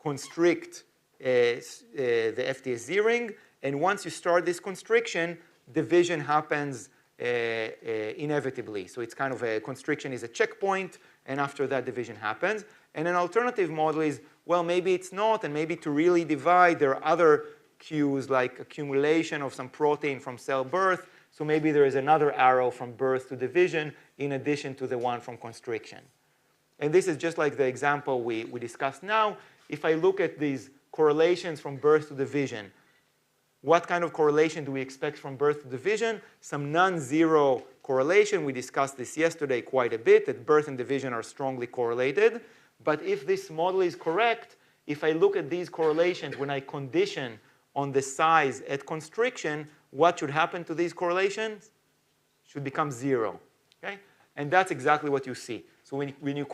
constrict the FTSZ ring, and once you start this constriction, division happens inevitably. So it's kind of a constriction is a checkpoint, and after that division happens. And an alternative model is, well, maybe it's not, and maybe to really divide, there are other cues like accumulation of some protein from cell birth. So maybe there is another arrow from birth to division in addition to the one from constriction. And this is just like the example we discussed now. If I look at these correlations from birth to division, what kind of correlation do we expect from birth to division? Some non-zero correlation. We discussed this yesterday quite a bit, that birth and division are strongly correlated. But if this model is correct, if I look at these correlations, when I condition on the size at constriction, what should happen to these correlations? Should become 0. Okay? And that's exactly what you see. So when you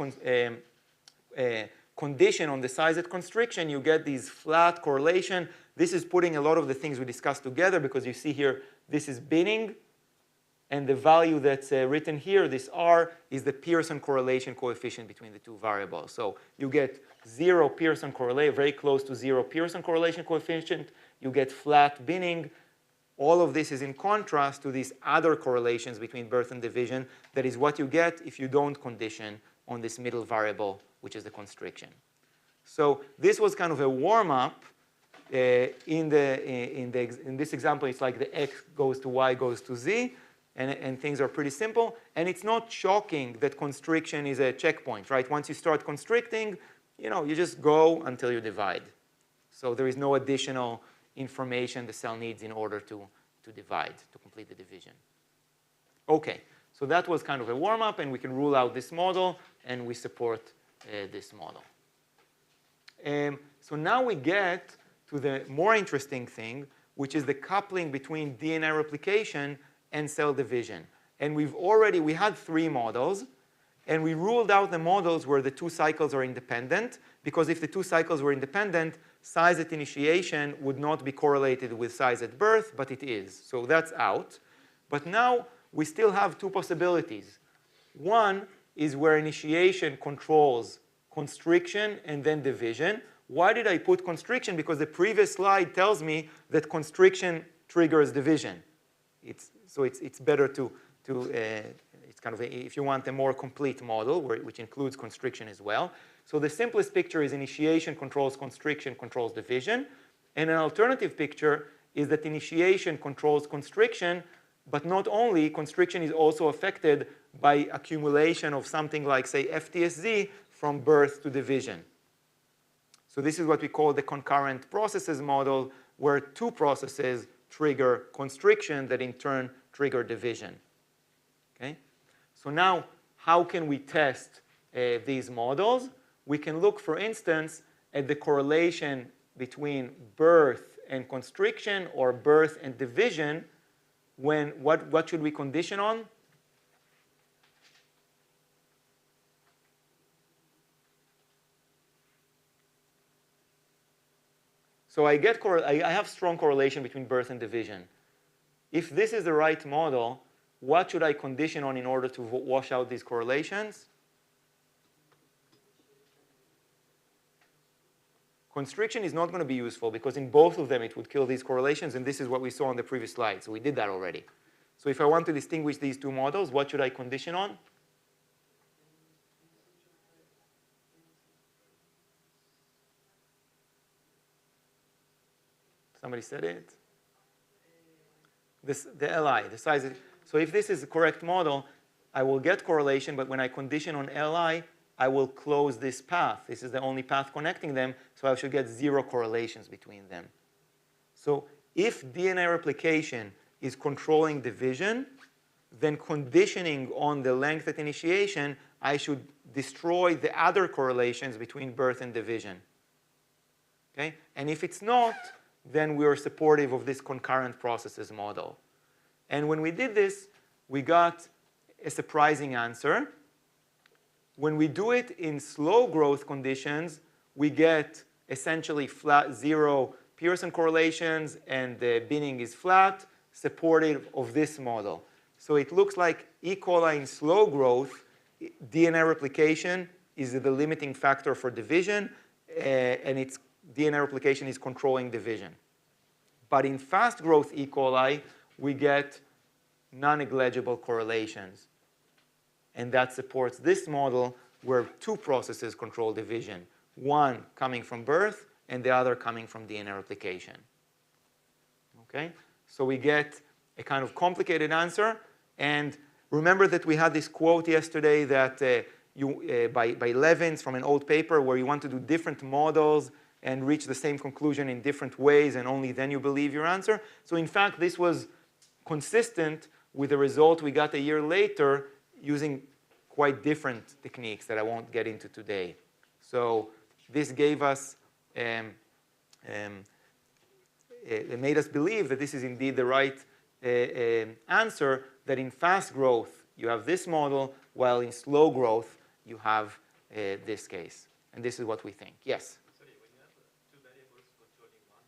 condition on the size at constriction, you get these flat correlation. This is putting a lot of the things we discussed together, because you see here, this is binning. And the value that's written here, this R, is the Pearson correlation coefficient between the two variables. So you get 0 Pearson correlation, very close to 0 Pearson correlation coefficient. You get flat binning. All of this is in contrast to these other correlations between birth and division. That is what you get if you don't condition on this middle variable, which is the constriction. So this was kind of a warm-up. In this example, it's like the x goes to y goes to z. And things are pretty simple. And it's not shocking that constriction is a checkpoint, right? Once you start constricting, you just go until you divide. So there is no additional information the cell needs in order to divide, to complete the division. OK, so that was kind of a warm-up. And we can rule out this model. And we support this model. So now we get to the more interesting thing, which is the coupling between DNA replication and cell division. And we had 3 models. And we ruled out the models where the 2 cycles are independent. Because if the 2 cycles were independent, size at initiation would not be correlated with size at birth, but it is. So that's out. But now we still have 2 possibilities. One is where initiation controls constriction and then division. Why did I put constriction? Because the previous slide tells me that constriction triggers division. So it's better to it's kind of if you want a more complete model, which includes constriction as well. So the simplest picture is initiation controls constriction, controls division. And an alternative picture is that initiation controls constriction, but not only, constriction is also affected by accumulation of something like, say, FTSZ from birth to division. So this is what we call the concurrent processes model, where 2 processes trigger constriction that in turn trigger division. Okay? So now, how can we test these models? We can look, for instance, at the correlation between birth and constriction or birth and division. What should we condition on? So I have strong correlation between birth and division. If this is the right model, what should I condition on in order to wash out these correlations? Constriction is not going to be useful because in both of them it would kill these correlations, and this is what we saw on the previous slide. So we did that already. So if I want to distinguish these 2 models, what should I condition on? Somebody said it? The Li, the size. So if this is the correct model, I will get correlation, but when I condition on Li, I will close this path. This is the only path connecting them, so I should get 0 correlations between them. So if DNA replication is controlling division, then conditioning on the length at initiation, I should destroy the other correlations between birth and division. Okay? And if it's not, then we are supportive of this concurrent processes model. And when we did this, we got a surprising answer. When we do it in slow growth conditions, we get essentially flat 0 Pearson correlations, and the binning is flat, supportive of this model. So it looks like E. coli in slow growth, DNA replication is the limiting factor for division, and its DNA replication is controlling division. But in fast growth E. coli, we get non-negligible correlations. And that supports this model where 2 processes control division, one coming from birth and the other coming from DNA replication. Okay? So we get a kind of complicated answer. And remember that we had this quote yesterday that by Levins from an old paper where you want to do different models and reach the same conclusion in different ways, and only then you believe your answer. So in fact, this was consistent with the result we got a year later using quite different techniques that I won't get into today. So this gave us it made us believe that this is indeed the right answer, that in fast growth you have this model, while in slow growth you have this case. And this is what we think. Yes? Sorry, when you have two variables controlling one,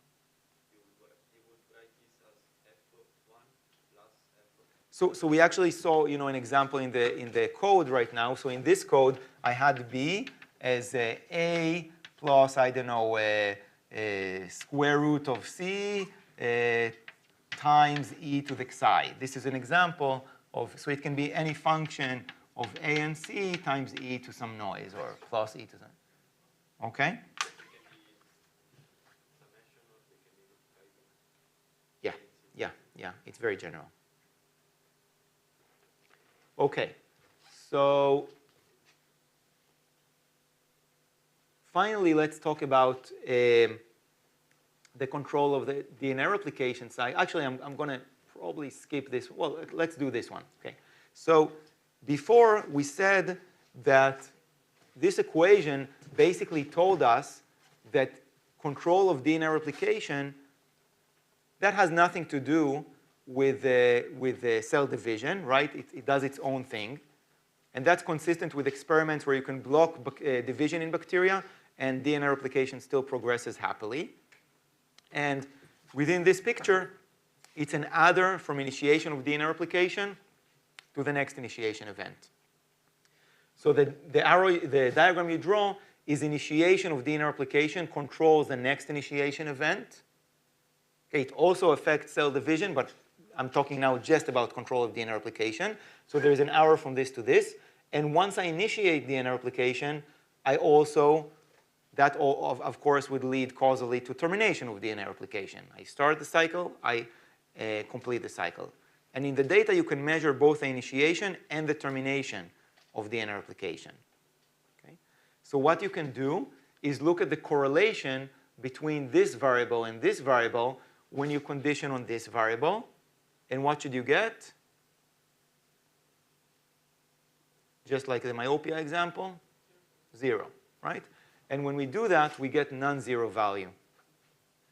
you would write this as f of 1 plus f of So we actually saw, an example in the code right now. So in this code, I had b as a plus, I don't know, square root of c times e to the xi. This is an example of, so it can be any function of a and c times e to some noise, or plus e to some. Okay? Yeah, it's very general. Okay, so finally, let's talk about the control of the DNA replication side. Actually, I'm going to probably skip this. Well, let's do this one. Okay. So before, we said that this equation basically told us that control of DNA replication, that has nothing to do with cell division, right? It does its own thing. And that's consistent with experiments where you can block division in bacteria, and DNA replication still progresses happily. And within this picture, it's an adder from initiation of DNA replication to the next initiation event. So the diagram you draw is initiation of DNA replication controls the next initiation event. Okay, it also affects cell division, but I'm talking now just about control of DNA replication. So there is an arrow from this to this. And once I initiate DNA replication, I also, that of course would lead causally to termination of DNA replication. I start the cycle, I complete the cycle. And in the data, you can measure both the initiation and the termination of DNA replication. Okay? So what you can do is look at the correlation between this variable and this variable when you condition on this variable. And what should you get? Just like the myopia example, 0, right? And when we do that, we get non-zero value.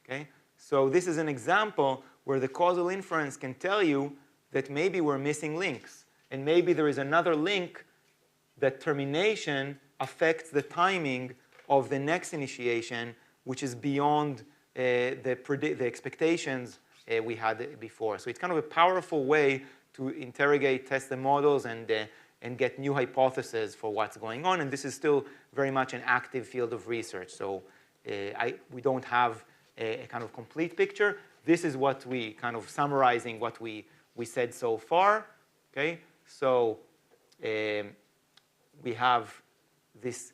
Okay? So this is an example where the causal inference can tell you that maybe we're missing links. And maybe there is another link that termination affects the timing of the next initiation, which is beyond the expectations we had before. So it's kind of a powerful way to interrogate, test the models, and get new hypotheses for what's going on. And this is still very much an active field of research. So we don't have a kind of complete picture. This is what we kind of summarizing what we said so far. Okay, so we have this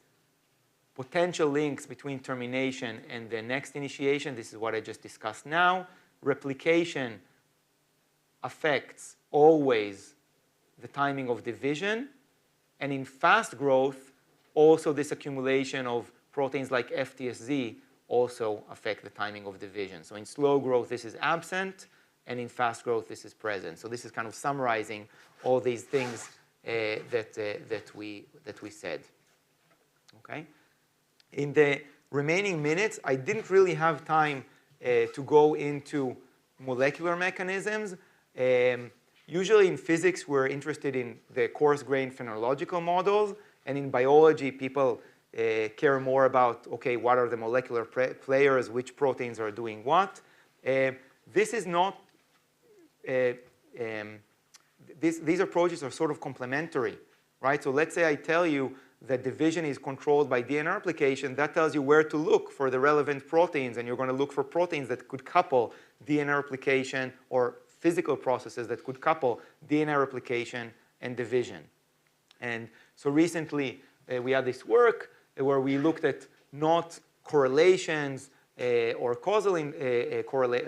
potential links between termination and the next initiation. This is what I just discussed now. Replication affects always the timing of division. And in fast growth, also this accumulation of proteins like FTSZ also affect the timing of division. So in slow growth, this is absent. And in fast growth, this is present. So this is kind of summarizing all these things that we said. Okay? In the remaining minutes, I didn't really have time to go into molecular mechanisms. Usually in physics, we're interested in the coarse-grained phenological models. And in biology, people care more about, okay, what are the molecular players, which proteins are doing what. This is not, these approaches are sort of complementary, right? So let's say I tell you that division is controlled by DNA replication. That tells you where to look for the relevant proteins, and you're going to look for proteins that could couple DNA replication or physical processes that could couple DNA replication and division. And so recently, we had this work where we looked at not correlations or causal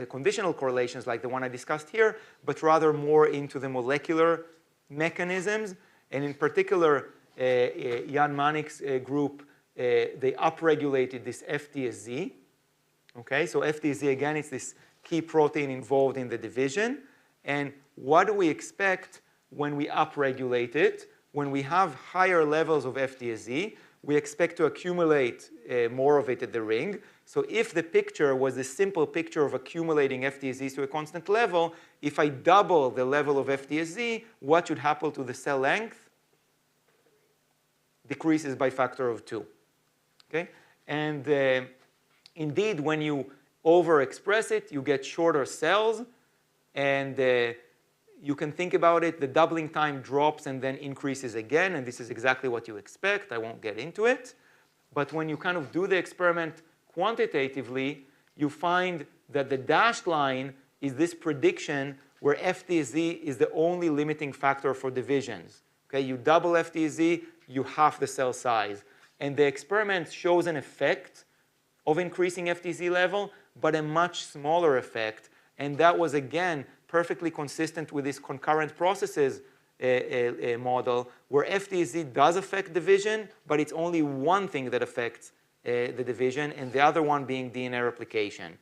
conditional correlations like the one I discussed here, but rather more into the molecular mechanisms. And in particular, Jan Manik's group, they upregulated this FTSZ. Okay, so FTSZ, again, it's this key protein involved in the division. And what do we expect when we upregulate it? When we have higher levels of FTSZ, we expect to accumulate more of it at the ring. So if the picture was a simple picture of accumulating FTSs to a constant level, if I double the level of FTSZ, what should happen to the cell length? Decreases by factor of 2. Okay? And indeed, when you overexpress it, you get shorter cells. And you can think about it, the doubling time drops and then increases again. And this is exactly what you expect. I won't get into it. But when you kind of do the experiment quantitatively, you find that the dashed line is this prediction where FTZ is the only limiting factor for divisions. Okay, you double FTZ, you half the cell size. And the experiment shows an effect of increasing FTZ level, but a much smaller effect. And that was, again, perfectly consistent with this concurrent processes model, where FTZ does affect division, but it's only one thing that affects the division, and the other one being DNA replication.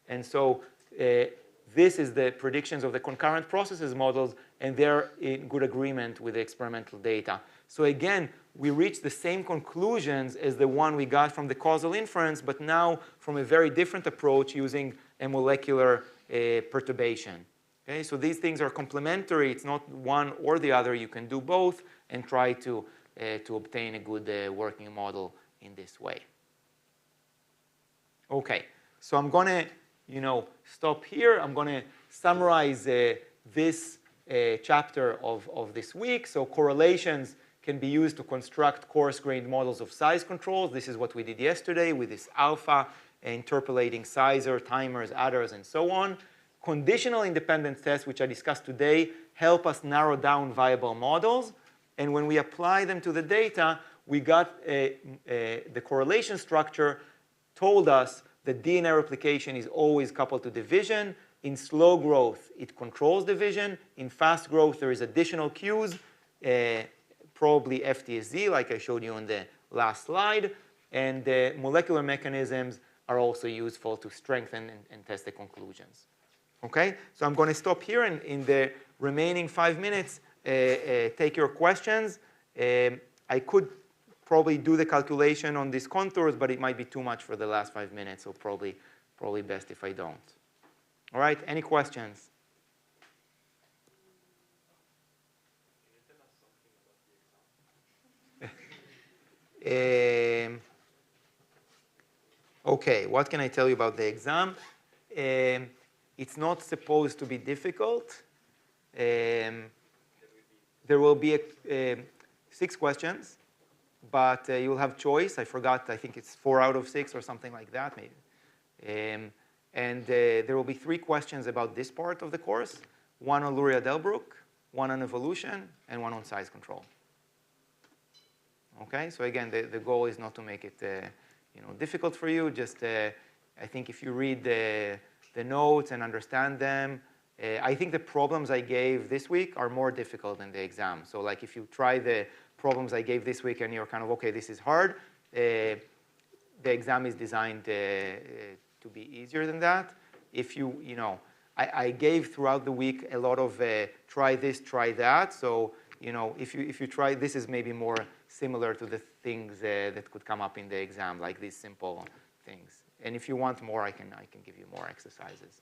And so this is the predictions of the concurrent processes models, and they're in good agreement with the experimental data. So again, we reach the same conclusions as the one we got from the causal inference, but now from a very different approach using a molecular perturbation. Okay, so these things are complementary. It's not one or the other. You can do both and try to obtain a good working model in this way. Okay, so I'm going to stop here. I'm going to summarize this chapter of this week. So correlations can be used to construct coarse-grained models of size controls. This is what we did yesterday with this alpha, interpolating sizer, timers, adders, and so on. Conditional independence tests, which I discussed today, help us narrow down viable models. And when we apply them to the data, we got the correlation structure told us that DNA replication is always coupled to division. In slow growth, it controls division. In fast growth, there is additional cues, probably FTSZ, like I showed you on the last slide. And the molecular mechanisms are also useful to strengthen and test the conclusions. Okay, so I'm going to stop here, and in the remaining 5 minutes, take your questions. I could probably do the calculation on these contours, but it might be too much for the last 5 minutes, so probably best if I don't. All right, any questions? Okay, what can I tell you about the exam? It's not supposed to be difficult. There will be 6 questions, but you'll have choice. I forgot, I think it's 4 out of 6 or something like that, maybe. And there will be 3 questions about this part of the course, 1 on Luria-Delbruck, 1 on evolution, and 1 on size control. Okay, so again, the goal is not to make it difficult for you. Just, I think if you read the notes and understand them, I think the problems I gave this week are more difficult than the exam. So like if you try the problems I gave this week and you're kind of, okay, this is hard, the exam is designed to be easier than that. If I gave throughout the week a lot of try this, try that. So, if you try, this is maybe more similar to the things that could come up in the exam, like these simple things. And if you want more, I can give you more exercises.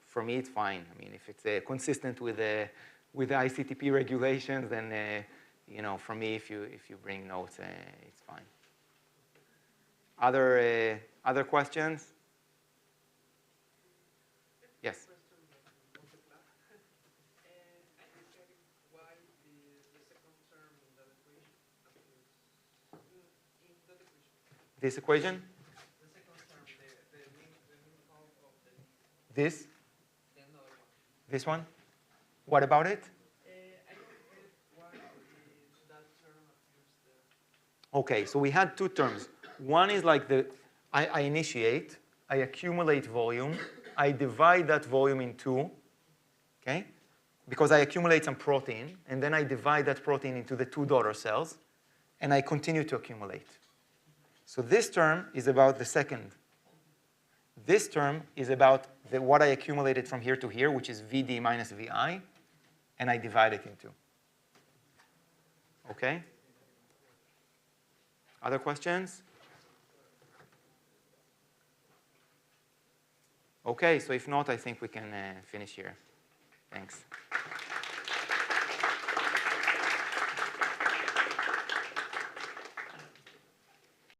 For me, it's fine. I mean, if it's consistent with the ICTP regulations, then for me, if you bring notes, it's fine. Other questions? Yes. This equation? The second term, the mean half of the This? the another one. This one? What about it? I don't get why that term appears there. Okay, so we had 2 terms. One is like I initiate, I accumulate volume, I divide that volume in 2, okay? Because I accumulate some protein, and then I divide that protein into the 2 daughter cells, and I continue to accumulate. So this term is about the second. This term is about what I accumulated from here to here, which is VD minus VI, and I divide it in 2. Okay? Other questions? Okay, so if not, I think we can finish here. Thanks.